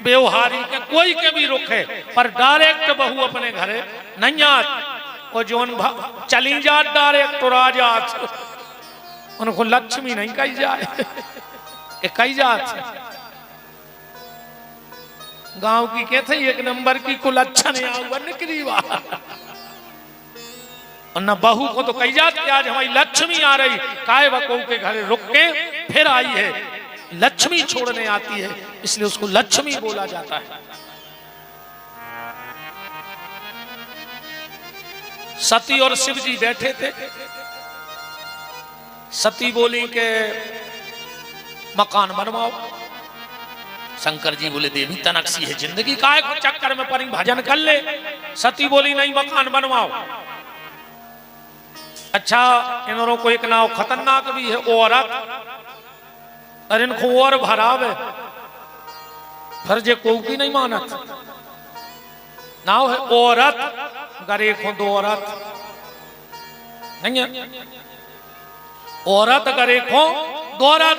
व्यवहारी के, कोई के भी रुख है, पर डायरेक्ट बहू अपने घरे नहीं आती। और जो चली जात डायरेक्ट तो राजात, उनको लक्ष्मी नहीं कही जाए, कही जात गांव की कहते एक नंबर की कुलच्छन निकली और न बहू को तो कही जात कि आज हमारी लक्ष्मी आ रही, काय बहू के घर रुक के फिर आई है, लक्ष्मी छोड़ने आती है, इसलिए उसको लक्ष्मी बोला जाता है। सती और शिव जी बैठे थे। सती बोली के मकान बनवाओ। शंकर जी बोले देवी तनकसी है जिंदगी, काय को चक्कर में परी भजन कर ले। सती बोली नहीं, मकान बनवाओ। अच्छा, इन्होंने को एक नाव खतरनाक भी है, औरत, और इनको और भराव है, फर्जे को की नहीं मानत। नाव है औरत, गरे को दो औरत नहीं है, औरत गरे को दो औरत।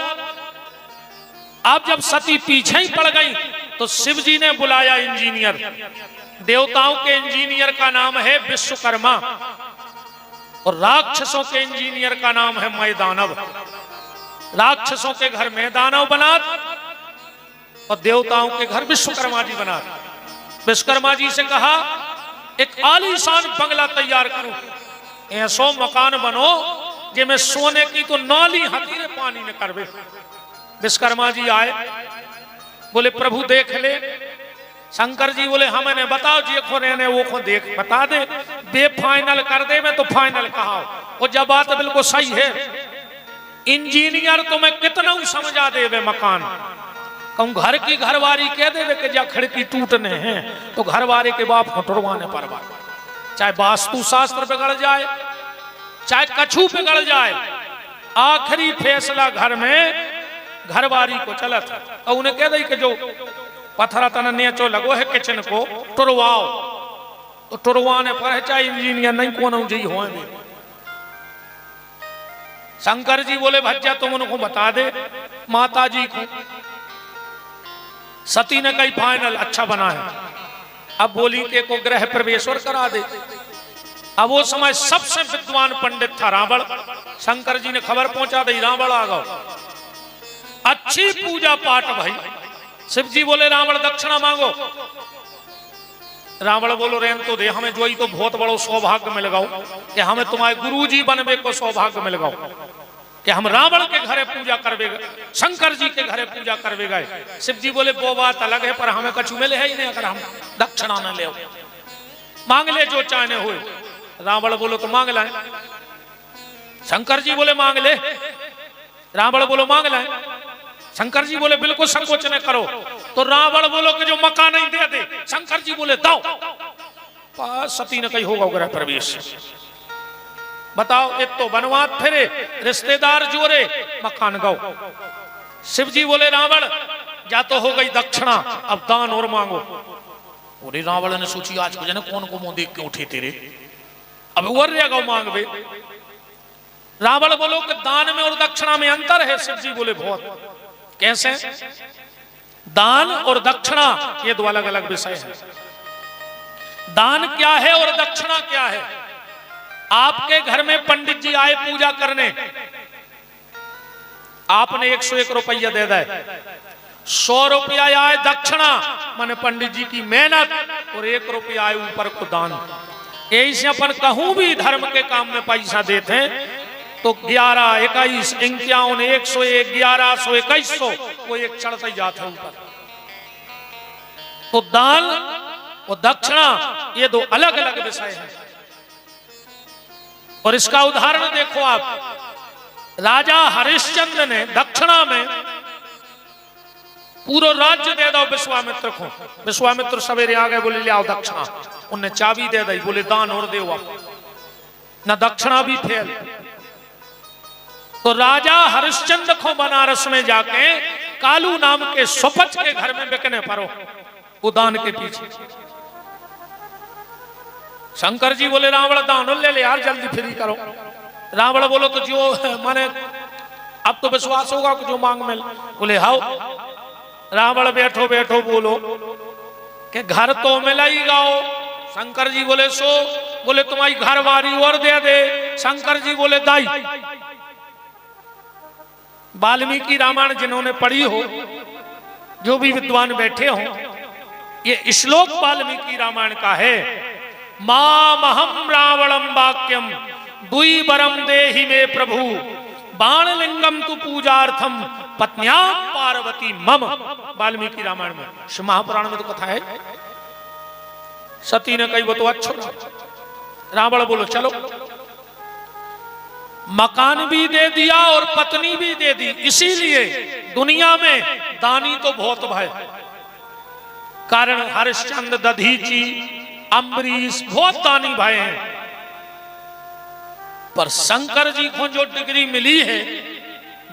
अब जब सती पीछे ही पड़ गई तो शिव जी ने बुलाया इंजीनियर। देवताओं के इंजीनियर का नाम है विश्वकर्मा और राक्षसों के इंजीनियर का नाम है मैदानव। राक्षसों के घर मैदानव बना और देवताओं के घर विश्वकर्मा जी बना। विश्वकर्मा जी से कहा एक आलीशान बंगला तैयार करो, ऐसो मकान बनो जे में सोने की तो नाली हथीरे पानी न करवे। विश्वकर्मा जी आए, बोले प्रभु देख ले। शंकर जी बोले हमें बताओ जी खो रहने वो खो देख बता दे, बे फाइनल कर दे मैं तो फाइनल कहा। और जब बात बिल्कुल सही है, इंजीनियर तुम्हें कितना समझा दे वे मकान, कहूँ घर की घरवारी कह दे कि जा खिड़की टूटने हैं तो घरवारे के बाप हटरवाने पर बात, चाहे वास्तु शास्त्र बिगड़ जाए चाहे कछू बिगड़ जाए, आखिरी फैसला घर में घरवारी को चलत है। और उन्हें कह दे कि जो पत्थर तना नेचो लगो है किचन को टुरवाओ, तो टुरवाने पर है चाहे इंजीनियर नहीं कौन जी हो। शंकर जी बोले भज्जा तुम उनको बता दे माता जी को। सती ने कही फाइनल अच्छा बना है। अब बोली के को ग्रह प्रवेश और करा दे। अब वो समय सबसे विद्वान पंडित था रावण। शंकर जी ने खबर पहुंचा दी रावण आ गया। अच्छी पूजा पाठ भाई। शिव जी बोले रावण दक्षिणा मांगो। रावण बोलो रेन तो दे, हमें जो ही तो बहुत बड़ो सौभाग्य मिल गओ कि हमें तुम्हारे गुरु जी बनवे को सौभाग्य मिल गओ कि हम रावण के घरे पूजा करवे गए, शंकर जी के घरे पूजा करवे गए। शिव जी बोले वो बात अलग है, पर हमें कछु मिले है ही नहीं अगर हम दक्षिणा न ले। मांग ले जो चाहने हुए। रावण बोलो तो मांग लाए। शंकर जी बोले मांग ले। रावण बोलो मांग लाए। शंकर जी बोले बिल्कुल संकोच न करो। तो रावण बोलो कि जो मकान नहीं दे दे। शंकर जी बोले दो। सती ने कही होगा ग्रह प्रवेश। बताओ एक तो बनवात फिरे, रिश्तेदार जोरे, मकान गौ। शिव जी बोले रावण जा तो हो गई दक्षिणा, अब दान और मांगो। बोले रावण ने सोची आज को जने कौन को मुंह देख के उठे तेरे, अब और गौ मांगवे। रावण बोलो कि दान में और दक्षिणा में अंतर है। शिव जी बोले बहुत। कैसे? दान और दक्षिणा ये दो अलग अलग विषय है। दान क्या है और दक्षिणा क्या है? आपके घर में पंडित जी आए पूजा करने, आपने 101 रुपया दे दे, 100 रुपया आए दक्षिणा माने पंडित जी की मेहनत, और 1 रुपया आए ऊपर को दान। यही से अपन कहूं भी धर्म के काम में पैसा देते हैं तो 11, 21, 51, 101, 1100, 2100 वो एक चढ़ता ही जाता है ऊपर। तो दान और दक्षिणा ये दो अलग अलग विषय हैं। और इसका उदाहरण देखो आप। राजा हरिश्चंद्र ने दक्षिणा में पूरा राज्य दे दो विश्वामित्र को। विश्वामित्र सवेरे आ गए, बोले ले आओ दक्षिणा। उनने चाबी दे दी, बोले दान और दे। न दक्षिणा भी फेल। तो राजा हरिश्चंद्र को बनारस में जाके कालू नाम के सुपच के घर में बिकने पड़ो उदान के पीछे। शंकर जी बोले रावण दान ले ले यार, जल्दी फ्री करो। रावण बोलो तो जो माने अब तो विश्वास होगा कि जो मांग मिल। बोले हाउ। रावण बैठो बैठो बोलो कि घर तो मिला ही गाओ। शंकर जी बोले सो। बोले तुम्हारी घरवारी और दे दे। शंकर जी बोले दाई। वाल्मीकि रामायण जिन्होंने पढ़ी हो, जो भी विद्वान बैठे हो, ये श्लोक वाल्मीकि रामायण का है। मामहम रावणम वाक्यम द्विवरम देहि मे प्रभु बाणलिंगम तु पूजार्थम पत्न्या पार्वती मम। वाल्मीकि रामायण में, महापुराण में तो कथा है। सती ने कही वो तो अच्छा। रावण बोलो चलो। मकान भी दे दिया और पत्नी भी दे दी। इसीलिए दुनिया में दानी तो बहुत भाई, कारण हरिश्चंद्र, दधीची, अम्बरीश बहुत दानी भाई हैं। पर शंकर जी को जो डिग्री मिली है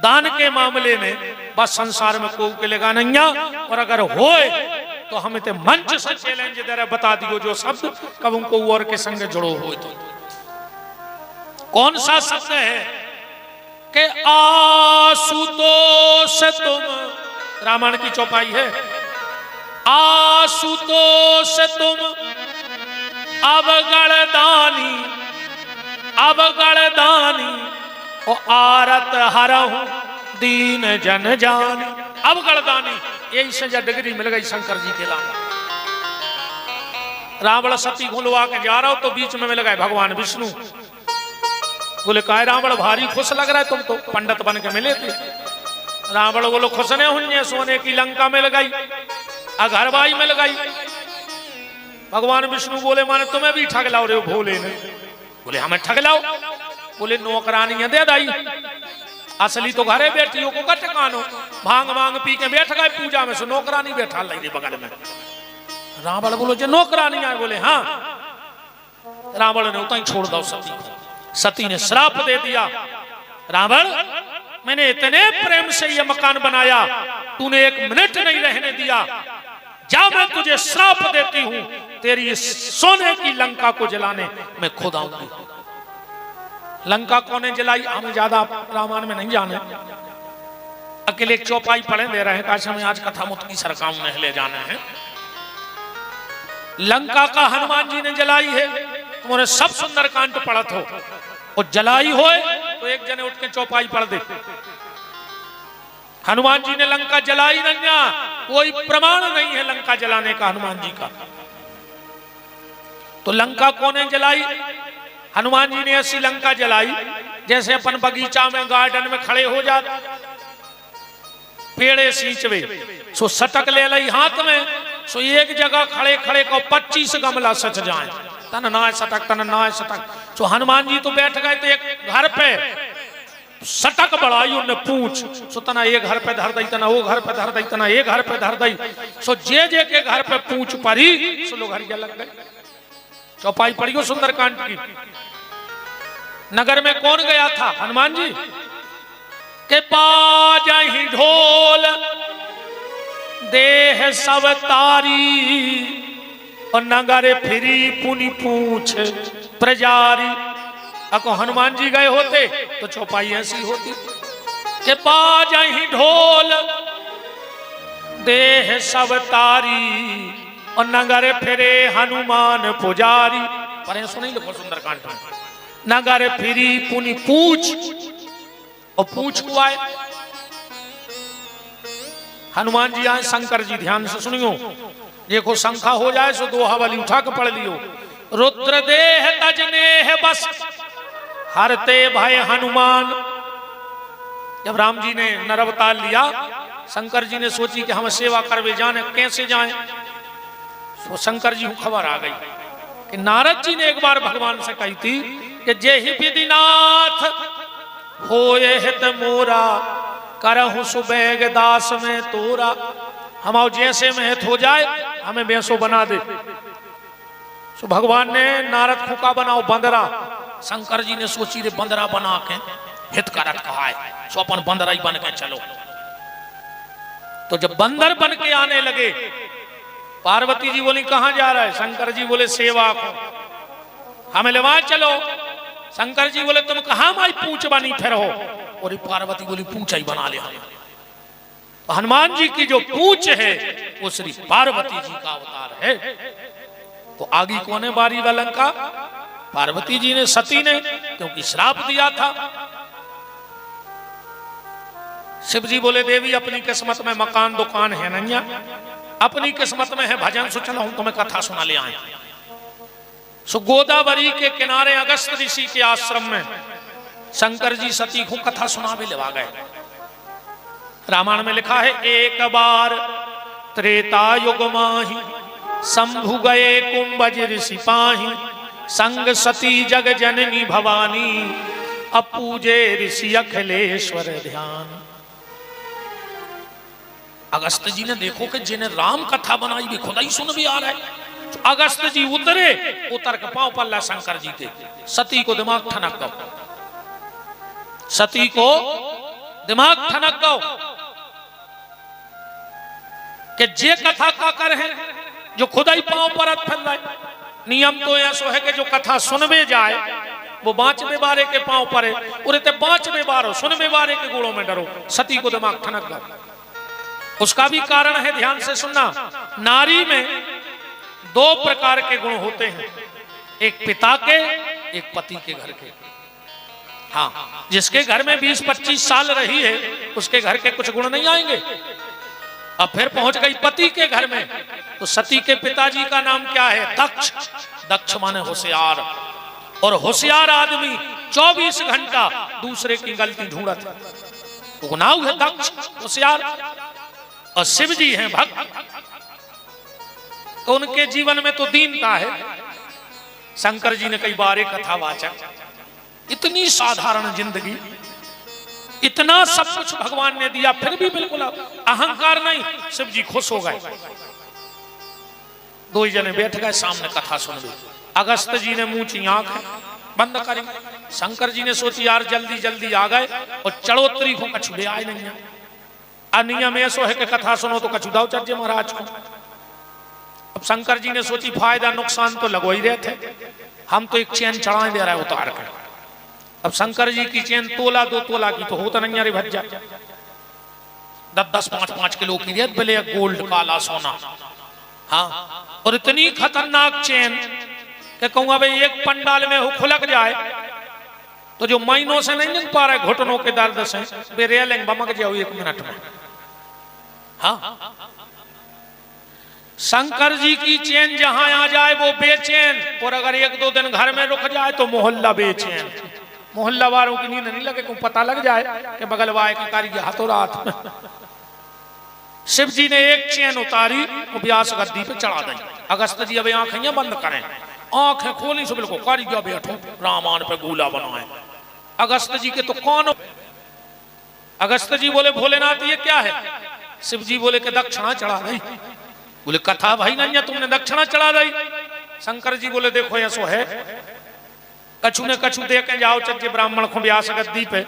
दान के मामले में, बस संसार में कोई के लेगा नहीं। और अगर होए तो हमें तो मंच से चैलेंज दे रहे, बता दियो जो शब्द कब उनको और के संग जुड़ो हो। तो कौन सा शब्द है कि आशुतोष तुम, रामायण की चौपाई है। आशुतोष तुम अवगणदानी, अवगणदानी ओ आरत हरहु दीन जन जानी। अवगणदानी यही से डिग्री मिल गई शंकर जी के लाल। रावण सती घुलवा के जा रहा हो तो बीच में मिल गए भगवान विष्णु। बोले काय रावण भारी खुश लग रहा है, तुम तो पंडित बन के मिले थे। रावण बोलो खुश ने हुए, सोने की लंका मिल गई, अघरबाई मिल गई। भगवान विष्णु बोले माने तुम्हें भी ठग लाओ रे भोले ने। बोले हमें ठग लाओ। बोले नौकरानियां दे दाई, असली तो घरे बेटियों को कट कानो। भांग भांग पी के बैठ गए पूजा में, सो नौकरानी बैठा लाई बगल में। रावण बोलो जो नौकरानी आए। बोले हाँ। रावण ने उतना ही छोड़ दो सती को। सती ने श्राप दे दिया, रावण मैंने इतने प्रेम से ये मकान बनाया, तूने 1 मिनट नहीं रहने दिया, जा मैं तुझे श्राप देती हूं, तेरी इस सोने की लंका को जलाने मैं खुद आऊंगी। लंका कौन जलाई हमें ज्यादा रामायण में नहीं जाने, अकेले एक चौपाई पढ़े दे रहे हैं, काश हमें आज कथा मुत की सरकार में ले जाने हैं। लंका का हनुमान जी ने जलाई है, तुम्हारे सब सुंदर कांड पढ़त हो, और जलाई हो तो एक जने उठ के चौपाई पढ़ दे। हनुमान जी ने लंका जलाई नहीं, कोई प्रमाण नहीं है लंका जलाने का हनुमान जी का। तो लंका कौन जलाई? हनुमान जी ने ऐसी लंका जलाई जैसे अपन बगीचा में गार्डन में खड़े हो जाते, पेड़े सींचवे, सो सटक ले लई हाथ में, सो एक जगह खड़े खड़े को 25 गमला सच जाए, तन ना सटक तन ना सटक। सो हनुमान जी तो बैठ गए थे एक घर पे, सटक बढ़ाई उन्हें पूछ, सो तना एक घर पे धर दई, तना वो घर पे धर दई, तना एक घर पे धर दई, सो जे जे के घर पे पूछ पड़ी, सो लोग हरिया लग गए। चौपाई पड़ी हो सुंदरकांड की। नगर में कौन गया था? हनुमान जी के बाजहि ढोल देह सब तारी, और नगर फिरी पुनि पूछ प्रजारी। अको हनुमान जी गए होते तो चौपाई ऐसी होती कि बाजहि ढोल देह सब तारी, और नगर फिरे हनुमान पुजारी। पर सुनी लो सुंदरकांड में, नगर फिरी पुनि पूछ, और पूछ को आए हनुमान जी आए, शंकर जी ध्यान से सुनियो, देखो शंखा हो जाए सो 2 हवाली उठा के पढ़ लियो। रुद्र देह तजने है बस हरते भय हनुमान। जब राम जी ने नरवतार लिया, शंकर जी ने सोची कि हम सेवा करवे जाने, कैसे जाएं? तो शंकर जी को खबर आ गई कि नारद जी ने एक बार भगवान से कही थी कि जे ही विधिनाथ होए हित मोरा, करहु सुबेग दास में तोरा। हम जैसे में हित हो जाए हमें बेसो बना दे। तो भगवान ने नारद को का बनाओ बंदरा। शंकर जी ने सोची रे बंदरा बना के हित करत कहा है, सो अपन बंदरा ही बन के चलो। तो जब बंदर बन के आने लगे, पार्वती जी बोली कहां जा रहा है? शंकर जी बोले सेवा को, हमें लेवा चलो। शंकर जी बोले तुम कहां माई पूछ बनी फिर हो? और पार्वती बोली पूछ ही बना ले हमें। तो हनुमान जी की जो पूछ है वो श्री पार्वती जी का अवतार है। तो आगे कौन है बारी वाला का? पार्वती जी ने, सती ने, क्योंकि श्राप दिया था। शिव जी बोले देवी अपनी किस्मत में मकान दुकान है नहीं, अपनी किस्मत में है भजन, सो चलो हम तुम्हें कथा सुना ले आए। सो गोदावरी के किनारे अगस्त ऋषि के आश्रम में शंकर जी सती को कथा सुनावे लेवा गए। रामायण में लिखा है, एक बार त्रेता युग माही शंभु गए कुंभज ऋषि पाही, संग सती जग जननी भवानी, अपूजे ऋषि अखिलेश्वर ध्यान। अगस्त जी ने देखो कि जिन्हें राम कथा बनाई भी खुदा ही सुन भी आ रहा है। तो अगस्त जी उतरे, उतर के पांव पल्ला शंकर जी के, सती को दिमाग ठनक गो, सती को दिमाग ठनक गो कि जे कथा का कर है जो खुदा ही पांव परत फैल रहा है। नियम तो ऐसा है कि जो कथा सुनवे जाए वो 5वें बारे के पांव परे, और 5वें बार सुनवे बारे के गुणों में डरो। सती को दिमाग ठनक गो। उसका भी कारण है, ध्यान से सुनना। नारी में 2 प्रकार के गुण होते हैं, एक पिता के, एक पति के घर के। हाँ, जिसके घर में 20-25 साल रही है उसके घर के कुछ गुण नहीं आएंगे। अब फिर पहुंच गई पति के घर में, तो सती के पिताजी का नाम क्या है? दक्ष। दक्ष माने होशियार, और होशियार आदमी 24 घंटा दूसरे की गलती ढूंढत गुनाह है दक्ष होशियार। और शिव जी हैं भक्त, तो उनके जीवन में तो दीनता है। शंकर जी ने कई बार एक कथा वाचा, इतनी साधारण जिंदगी, इतना सब कुछ भगवान ने दिया, फिर भी बिल्कुल अहंकार नहीं। शिव जी खुश हो गए, दो जने बैठ गए सामने कथा सुन ली। अगस्त जी ने मुंह ची आंख बंद करी, शंकर जी ने सोची यार जल्दी जल्दी आ गए और चढ़ोतरी को कछु ले आए नहीं। अनियम ऐसो है कि कथा सुनो तो कछु दाव चर्चे महाराज को। अब शंकर जी ने सोची फायदा नुकसान तो लगो ही रहे थे, हम तो एक चैन चढ़ाए दे रहा है उतार कर। अब शंकर जी की चैन तोला 2 तोला की तो होता नहीं यार भज्जा, 10-10 5-5 किलो की रेत बोले गोल्ड काला सोना। हाँ, और इतनी खतरनाक चैन कि कहूँ भाई एक पंडाल में हो खुलक जाए तो जो महीनों से नहीं निकल पा रहे घुटनों के दर्द से वे रेलिंग बमक जाओ 1 मिनट में। हाँ, शंकर जी की चैन जहां आ जाए वो बेचैन, और अगर 1-2 दिन घर में रुक जाए तो मोहल्ला बेचैन। मोहल्ला वालों की नींद नहीं लगे, को पता लग जाए कि बगल वाले की कारी हाथों रात। शिव जी ने एक चैन उतारी और व्यास गद्दी पे चढ़ा दी। अगस्त जी अब आंखें बंद करें, आंखें खोली से बिल्कुल कारी बैठो रामायण पे गोला बनाए। अगस्त जी के तो कौन, अगस्त जी बोले भोलेनाथ ये क्या है? शिव जी बोले कि दक्षिणा चढ़ा दी। बोले कथा भाई नहीं, तुमने दक्षिणा चढ़ा दी। शंकर जी बोले देखो ऐसो है, कछु ने कछु दे के जाओ चर्चे ब्राह्मण को व्यास गद्दी पे,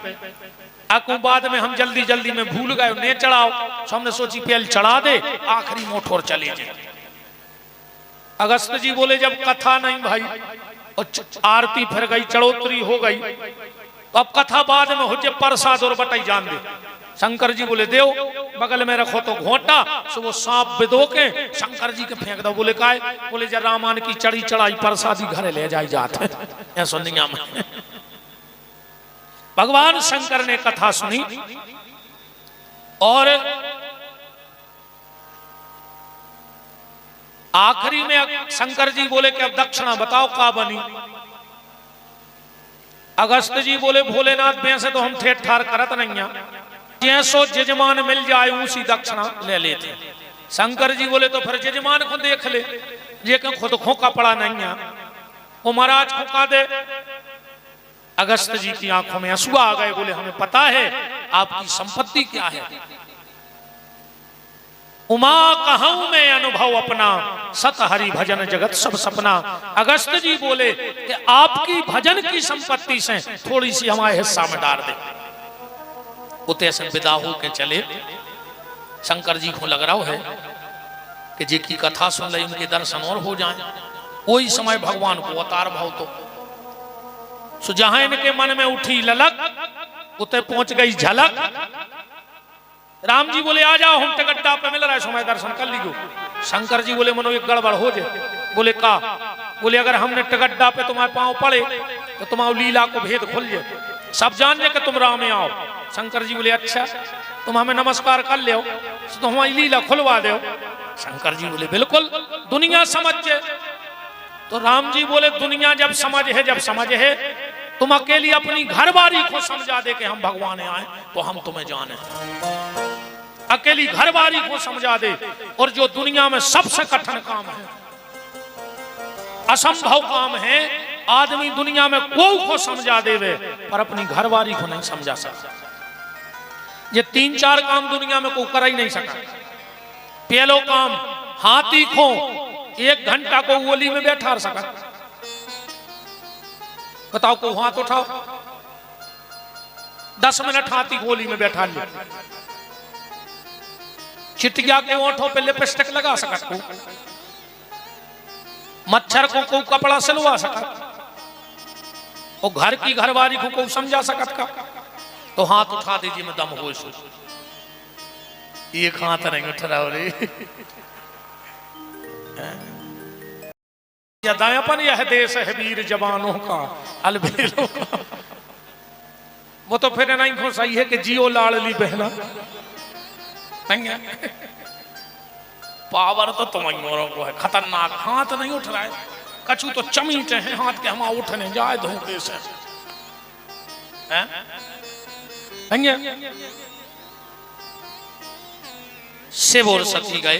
आकू बाद में हम जल्दी जल्दी में भूल गए ने चढ़ाओ। तो हमने सोची पहले चढ़ा दे, आखिरी मोठोर चले जाए। अगस्त जी बोले जब कथा नहीं भाई और आरती फिर गई, चढ़ोतरी हो गई, तो अब कथा बाद में हो जाए, प्रसाद और बटाई जान दे। शंकर जी बोले देव बगल में रखो तो घोटा, सो वो सांप बिदो के शंकर जी के फेंक दो। बोले काय? बोले जब रामायण की चढ़ी चढ़ाई प्रसादी घरे ले जाई जाते ऐसा दुनिया में। भगवान शंकर ने कथा सुनी और आखिरी में शंकर जी बोले कि अब दक्षिणा बताओ का बनी। अगस्त जी बोले भोलेनाथ वैसे तो हम ठेठ ठार करत नहीं, जैसो जजमान मिल जाए उसी दक्षिणा ले लेते। शंकर जी बोले तो फिर जजमान को देख ले, ये खुद खोका पड़ा नहीं है, वो महाराज खोका दे। अगस्त जी की आंखों में आंसू आ गए, बोले हमें पता है आपकी संपत्ति क्या है। उमा कहूं मैं अनुभव अपना, सत हरि भजन जगत सब सपना। अगस्त जी बोले कि आपकी भजन की संपत्ति से थोड़ी सी हमारे हिस्सा में डाल दे। उते से विदा हो के चले। शंकर जी को लग रहा है कि जी की कथा सुन ले उनके दर्शन और हो जाए। कोई समय भगवान को अवतार भाव तो जहां इनके मन में उठी ललक उते पहुंच गई झलक। राम जी बोले आ जाओ, हम टिकट्टा पे मिल रहा है, समय दर्शन कर लीजिए। शंकर जी बोले मनो एक गड़बड़ हो जाए। बोले का? बोले अगर हमने टिकट्टा पे तुम्हारे पांव पड़े तो तुम्हारी लीला को भेद खुल जाए, सब जान जाए कि तुम राम में आओ। शंकर जी बोले अच्छा तुम हमें नमस्कार कर ले तो हमारी लीला खुलवा दो। शंकर जी बोले बिल्कुल, दुनिया समझ जाए। तो राम जी बोले दुनिया जब समझ है तुम अकेली अपनी घरवारी को समझा दे कि हम भगवान आए तो हम तुम्हें जाने। अकेली घरवारी को समझा दे, और जो दुनिया में सबसे कठिन काम है, असंभव काम है, आदमी दुनिया में कोई को समझा देवे पर अपनी घरवारी को नहीं समझा सकता। ये 3-4 काम दुनिया में कोई कर ही नहीं सका। पहलो काम हाथी को 1 घंटा को ओली में बैठा सका। बताओ को हाथ उठाओ, 10 मिनट हाथी गोली में बैठा लिया। चिटिया के ओंठों पे लिपस्टिक लगा सकत को, मच्छर को कपड़ा सिलवा सकत, और घर की घरवारी को समझा सकत का। तो हाथ उठा दीजिए मैं दम होश। एक हाथ नहीं उठ रहा रे। दायापन यह देश है वीर जवानों का, अलबेलों का। वो तो फिर नहीं हो सही है कि जियो लाडली बहना नहीं है। पावर तो तुम्हारी को है खतरनाक। हाथ नहीं उठ रहा है, कछु तो चमीटे हैं हाथ के, हम उठने जाए धोखे से। शिव और सती गए,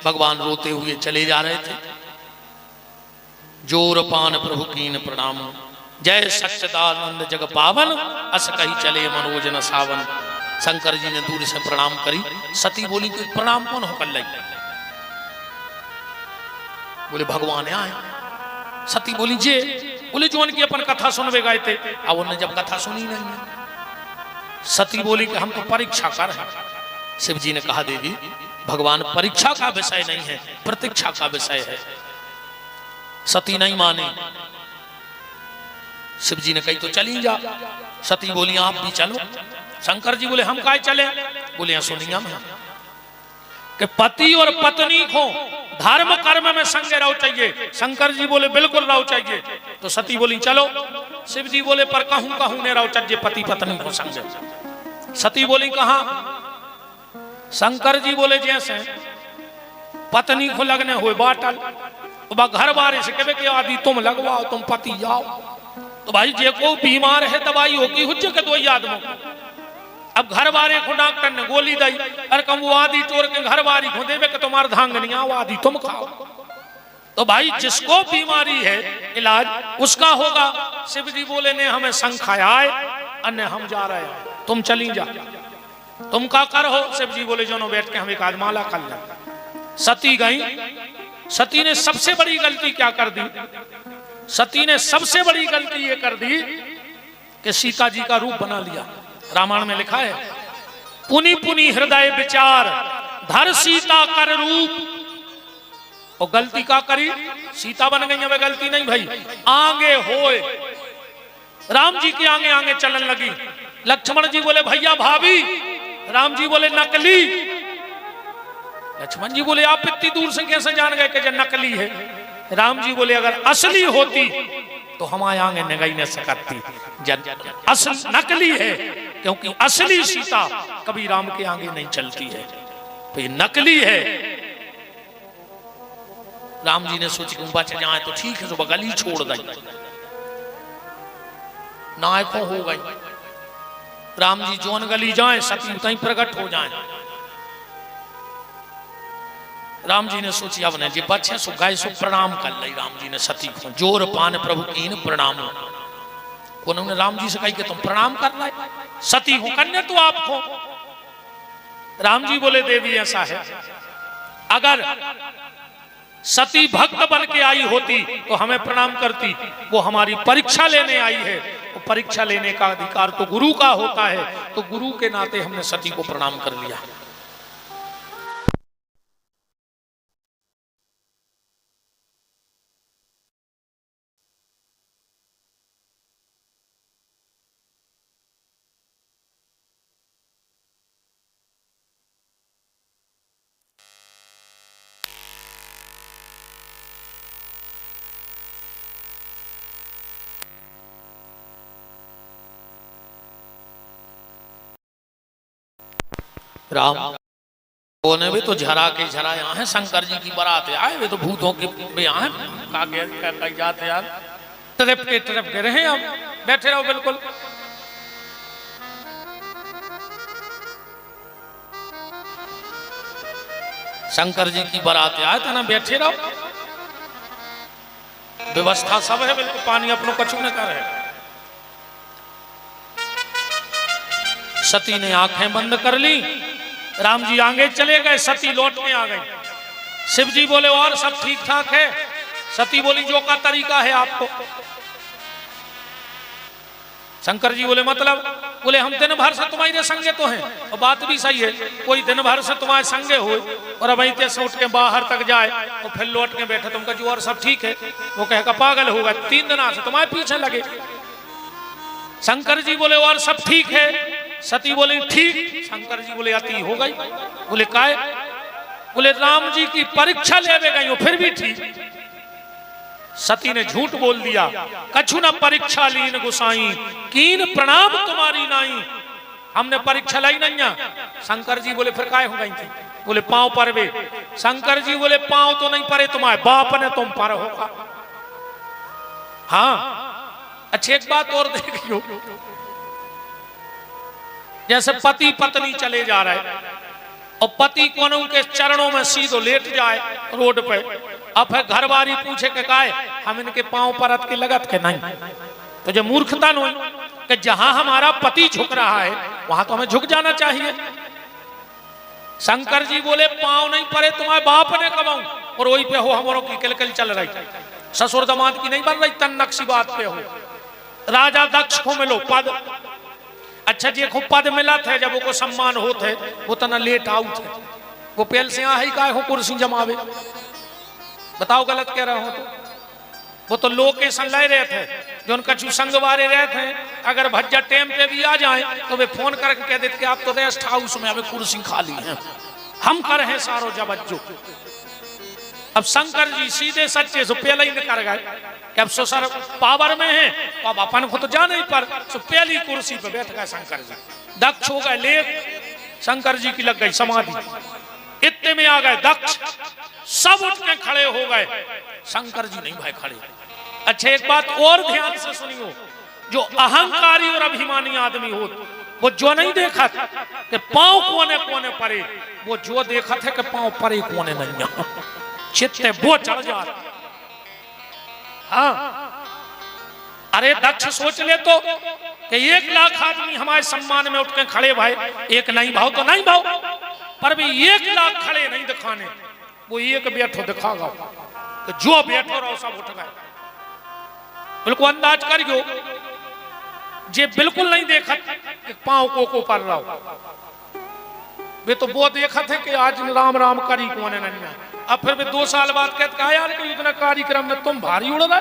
भगवान रोते हुए चले जा रहे थे। जोर पान प्रभु कीन प्रणाम, जय सच्चिदानंद जग पावन, अस कही चले मनोज न सावन। शंकर जी ने दूर से प्रणाम करी। सती बोली कि प्रणाम कौन हो कर लगी? बोले भगवान आए। सती बोली जे, बोले जो उनकी अपन कथा सुनवे गए थे, अब उन्होंने जब कथा सुनी नहीं है। सती बोली कि हम तो परीक्षा कर हैं। शिव जी ने कहा देवी भगवान परीक्षा का विषय नहीं है, प्रतीक्षा का विषय है। सती नहीं माने। शिव जी ने कही तो चली जा। सती बोली आप भी चलो। शंकर जी बोले हम काहे चले? बोले सुनिया मैं कि पति और पत्नी को धर्म कर्म में संग रहो चाहिए। शंकर जी बोले बिल्कुल रहो चाहिए। तो सती बोली चलो। शिव जी बोले पर कहूं कहूं ने रहो चाहिए पति पत्नी को संग। सती बोली कहा? शंकर जी बोले जैसे पत्नी को लगने हुए बाटल, तो घर बारे से कहे कि आदि तुम लगवाओ, तुम पति जाओ। तो भाई जे को बीमार है दवाई होगी हुज्जे के दो आदमों को। अब घर वाले को डॉक्टर ने गोली दी, अरे कम वो आदि तोड़ के घर वाली को देवे कि तुम्हारा धांगनी आओ आदि तुम खाओ। तो भाई जिसको बीमारी है इलाज उसका होगा। शिव जी बोले ने हमें संखाया है, अन्य हम जा रहे हैं, तुम चली जा। तुम का कर हो? शिव जी बोले जो बैठ के हम एक आदमाला कर लें। सती गई। सती ने सबसे बड़ी गलती क्या कर दी? सती ने सबसे बड़ी गलती ये कर दी कि सीता जी का रूप बना लिया। रामायण में लिखा है पुनि पुनि हृदय विचार धर सीता कर रूप। और गलती का करी? सीता बन गई। अब गलती नहीं भाई, आगे होए। राम जी के आगे आगे चलन लगी। लक्ष्मण जी बोले भैया भाभी। राम जी बोले नकली। लक्ष्मण जी बोले आप इतनी दूर से कैसे जान गए कि जो नकली है? राम जी बोले अगर असली होती तो हमारे आगे निगाही न सकती। असल नकली है क्योंकि असली सीता कभी राम के आगे नहीं चलती है, तो ये नकली है। राम जी ने सोची कि बच जाए तो ठीक है, तो गली छोड़ दी। नायकों हो गई। राम जी जोन गली जाए सती उतनी प्रकट हो जाए। राम जी ने सोची अब ने जी बच्चे सो गाय सो प्रणाम कर ली। राम जी ने सती को जोर पान प्रभु कीन प्रणाम। उन्होंने राम जी से कही कि तुम प्रणाम कर ला। सती हो कन्या तो आपको। राम जी बोले देवी ऐसा है, अगर सती भक्त बन के आई होती तो हमें प्रणाम करती। वो हमारी परीक्षा लेने आई है, तो परीक्षा लेने का अधिकार तो गुरु का होता है, तो गुरु के नाते हमने सती को प्रणाम कर लिया। राम ने भी तो झरा के झरा यहाँ है। शंकर जी की बारात आए वे तो भूतों के भी यहाँ है। जाते यार ट्रप के रहे। अब बैठे रहो बिल्कुल। शंकर जी की बारात आए तो ना बैठे रहो। व्यवस्था सब है बिल्कुल। पानी अपनों कछु न कर है। सती ने आंखें बंद कर ली। राम जी आगे चले गए, सती लौट के आ गई। शिव जी बोले और सब ठीक ठाक है? सती बोली जो का तरीका है आपको। शंकर जी बोले मतलब? बोले हम दिन भर से तुम्हारे संगे तो हैं। और बात भी सही है, कोई दिन भर से तुम्हारे संगे हो और अब ऐसे से उठ के बाहर तक जाए तो फिर लौट के बैठे तुम कहो और सब ठीक है। वो कहेगा पागल होगा, 3 दिन से तुम्हारे पीछे लगे। शंकर जी बोले और सब ठीक है? सती बोले ठीक। शंकर जी बोले अति हो गई। बोले काय? बोले राम जी की परीक्षा लेवे गई हो फिर भी ठीक। सती ने झूठ बोल दिया। कछु न परीक्षा लीन गुसाई कीन प्रणाम तुम्हारी नाई। हमने परीक्षा लाई नहीं। शंकर जी बोले फिर काय हो गई थी? बोले पांव पर वे। शंकर जी बोले पांव तो नहीं परे, तुम्हारे बाप ने तुम पर होगा। हाँ अच्छा एक बात और देखियो, जैसे पति पत्नी चले जा रहे और पति को उनके चरणों में सीधो लेट जाए रोड पे, अब है घर वाली पूछे के काहे हम इनके पांव पर रत के लगत के नहीं, तो जो मूर्खता नहीं कि जहां हमारा पति झुक रहा है वहां तो हमें झुक जाना चाहिए। शंकर जी बोले पांव नहीं पड़े तुम्हारे बाप ने कमाऊं और वही पे हो हमारों की किलकिल चल रही, ससुर दमाद की नहीं बन रही, तन नक्शी बात पे हो। राजा दक्ष को मिलो पद, अच्छा जी को पद मिला थे जब वो को सम्मान होते वो तना लेट आउट है, वो पेल से ही का हो कुर्सी जमावे, बताओ गलत कह रहा हो तो। वो तो लोकेशन ले रहे थे जो उनका संगवारे रहे थे, अगर भज्जा टेम पे भी आ जाए तो वे फोन करके कह देते कि आप तो रेस्ट हाउस में अभी कुर्सी खाली है, हम कर हैं सारो जबज्जो। अब शंकर जी सीधे सच्चे सो पहले ही कर गए कि अब ससुर पावर में है तो अब अपन को तो जाने ही पर, सो पहली कुर्सी पे बैठ गए शंकर जी। दक्ष हो गए लेट, शंकर जी की लग गई समाधि, इतने में आ गए दक्ष, सब उठ के खड़े हो गए, शंकर जी नहीं भाई खड़े। अच्छा एक बात और ध्यान से सुनियो, जो अहंकारी और अभिमानी आदमी हो वो जो नहीं देखा था कि पांव कोने कोने परे, वो जो देखा था कि पांव परे कोने नहीं, चित्ते वो चढ़ जा। हाँ अरे दक्ष सोच ले तो कि 1 लाख आदमी हमारे सम्मान में उठ के खड़े भाई, एक नहीं भाव तो नहीं भाव, पर भी 1 लाख खड़े नहीं दिखाने, वो एक बैठो दिखागा तो जो बैठो रहो सब उठ गए। बिल्कुल अंदाज करियो, जे बिल्कुल नहीं देखा कि पांव को पर रहो, वे तो वो देखा थे कि आज राम राम करी कौन है नहीं। अब फिर भी 2 साल बाद कहते कहा यार कि उतना कार्यक्रम में तुम भारी उड़ रहे,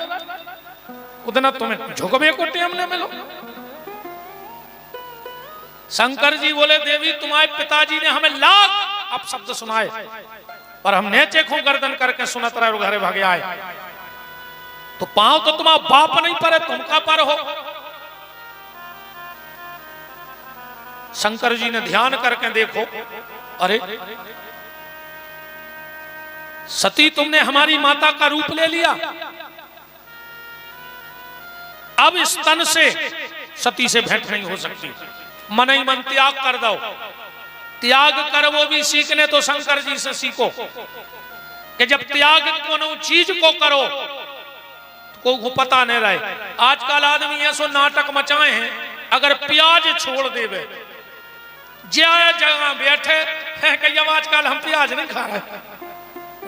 उतना तुम्हें झुकबे को टेम न मिलो। शंकर जी बोले देवी तुम्हारे पिताजी ने हमें लाख अब शब्द सुनाए पर हम नेचे खो गर्दन करके सुनत रहे घरे भागे आए, तो पांव तो तुम्हारा बाप नहीं परे तुम का पर हो। शंकर जी ने ध्यान करके देखो, अरे सती तुमने हमारी माता का रूप ले लिया, अब इस तन से सती से भेंट नहीं हो सकती, मन ही मन त्याग कर दो। त्याग कर वो भी सीखने तो शंकर जी से सीखो कि जब त्याग कोनो चीज को करो तो को पता नहीं रहे। आजकल आदमी ऐसो नाटक मचाए हैं, अगर प्याज छोड़ देवे ज्यादा जगह बैठे हैं कि जब आजकल हम प्याज नहीं खा रहे,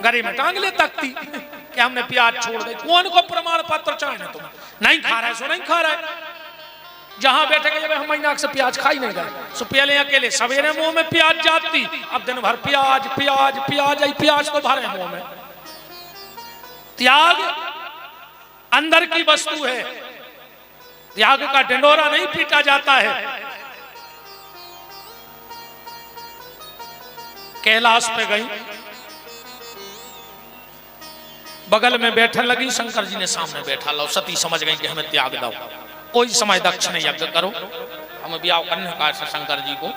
गरी में टांग ले तकती कि हमने प्याज छोड़ दे, कौन को प्रमाण पत्र चाहिए तुम नहीं खा रहे सो नहीं खा रहे। जहां बैठे के जब हम महीना से प्याज खाई नहीं गए, सो पहले अकेले सवेरे मुंह में प्याज जाती, अब दिन भर प्याज प्याज प्याज प्याज तो भरे मुंह में। त्याग अंदर की वस्तु है, त्याग का ढिंडोरा नहीं पीटा जाता है। कैलाश पे गई, बगल में बैठने लगी, शंकर जी ने सामने बैठा लो, सती समझ गई कि हमें त्याग दो। कोई समय दक्ष ने यज्ञ करो, हमें ब्याह करने का शंकर जी को,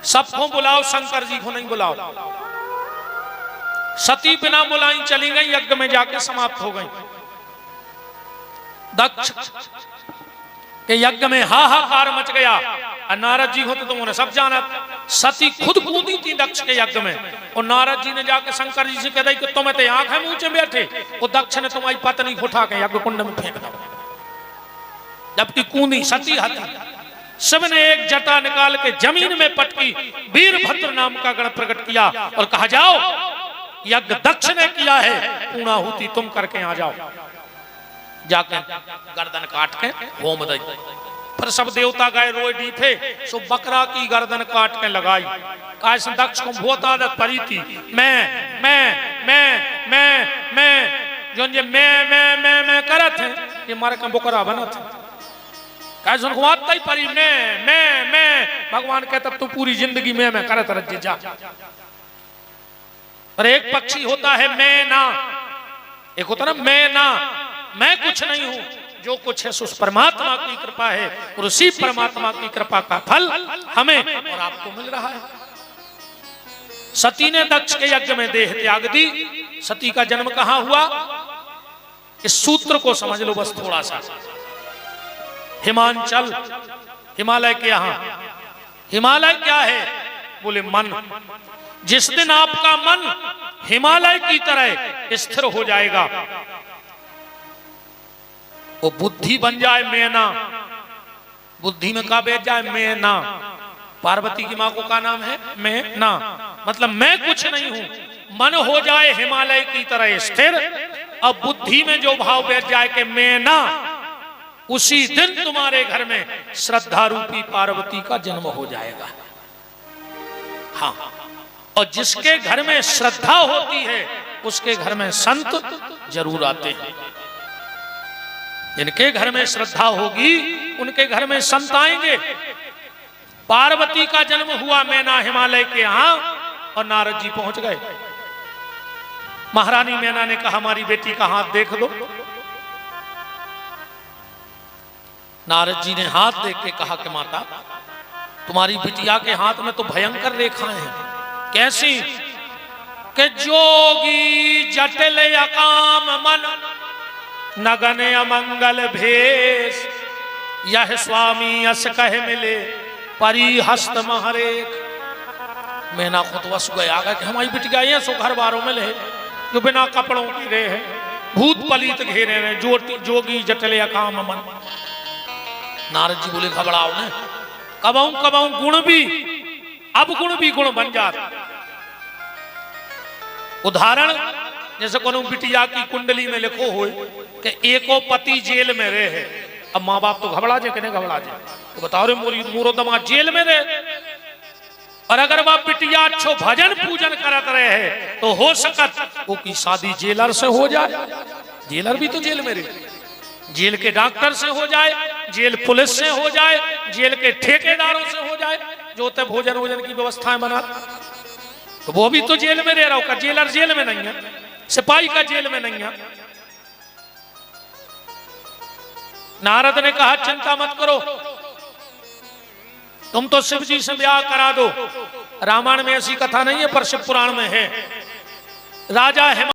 सबको बुलाओ शंकर जी को नहीं बुलाओ। सती बिना बुलाई चली गई, यज्ञ में जाके समाप्त हो गई। दक्ष के यज्ञ में हाहाकार मच गया, और नारद जी को तो तुमने सब जाना। सती खुद कूदी थी दक्ष के यज्ञ में, और नारद जी ने जाके शंकर जी से कह दी कि तुम्हें तो आंखें ऊंचे बैठे, वो दक्ष ने तुम्हारी पत्नी को उठा के यज्ञ कुंड में फेंक दो, जबकि कूदी सती हती। सबने एक जटा निकाल के जमीन में पटकी, वीरभद्र नाम का गण प्रकट किया और कहा जाओ यज्ञ दक्ष ने किया है, पूर्णाहुति तुम करके आ जाओ। जाके गर्दन काट के होम दई, फिर सब देवता गए रोए डीफे, सो बकरा की गर्दन काट के लगाई। काश दक्ष को बहुत आदत पड़ी थी, मैं जो ये मैं करत है, ये मारे का बकरा बनत है। काश उनको आदत ही पड़ी, मैं भगवान कहता तब तू पूरी जिंदगी मैं करत रह जा। पर एक पक्षी होता है मैं ना, एक होता ना मैं ना, मैं कुछ नहीं हूं, जो कुछ है उस परमात्मा की कृपा है, और उसी परमात्मा की कृपा का फल हमें और आपको मिल रहा है। सती ने दक्ष के यज्ञ में देह त्याग दी। सती का जन्म कहां हुआ, इस सूत्र को समझ लो बस थोड़ा सा। हिमांचल, हिमालय के यहां। हिमालय क्या है? बोले मन। जिस दिन आपका मन हिमालय की तरह स्थिर हो जाएगा, वो बुद्धि बन जाए मैना, बुद्धि में का बैठ जाए मैना। पार्वती की मां को का नाम है? मैना, मतलब मैं कुछ नहीं हूं। मन हो जाए हिमालय की तरह स्थिर, अब बुद्धि में जो भाव बैठ जाए कि मैना, उसी दिन तुम्हारे घर में श्रद्धा रूपी पार्वती का जन्म हो जाएगा। हाँ, और जिसके घर में श्रद्धा होती है उसके घर में संत जरूर आते हैं। जिनके घर में श्रद्धा होगी उनके घर में संत आएंगे। पार्वती का जन्म हुआ मैना हिमालय के यहां, और नारद जी पहुंच गए। महारानी मैना ने कहा हमारी बेटी का हाथ देख लो। नारद जी ने हाथ देख के कहा कि माता, तुम्हारी बिटिया के हाथ में तो भयंकर रेखाएं हैं। कैसी? कि जोगी जटिल अकाम मन, नगन अमंगल भेष, यह स्वामी अस कह मिले परी हस्त महरेख। मैना खुद वस गया कि हमारी बिटिया ये सो घर बारों में ले, जो बिना कपड़ों की रहे हैं, भूत पलीत घेरे रहे, जोगी जटिल अकाम मन। नारद जी बोले घबराओ न, कबाऊ कबाऊ गुण भी, अब गुण भी गुण बन जाता। उदाहरण जैसे कोनो बिटिया की कुंडली में लिखो हो कि एको पति जेल में रहे है। अब माँ बाप तो घबरा जाए कि नहीं घबरा जाए? तो बताओ रे मोरो दमा जेल में रहे, और अगर वह बिटिया अच्छो भजन पूजन करत रहे है तो हो सकत वो की शादी जेलर से हो जाए। जेलर भी तो जेल में रहे, जेल के डॉक्टर से हो जाए, जेल पुलिस से हो जाए, जेल के ठेकेदारों से हो जाए, जो होते भोजन वोजन की व्यवस्थाएं बना, तो वो भी तो जेल में रह रहा होगा। जेलर जेल में नहीं है, सिपाही का जेल में नहीं है। नारद ने कहा चिंता मत करो, तुम तो शिव जी से ब्याह करा दो। रामायण में ऐसी कथा नहीं है पर शिव पुराण में है। राजा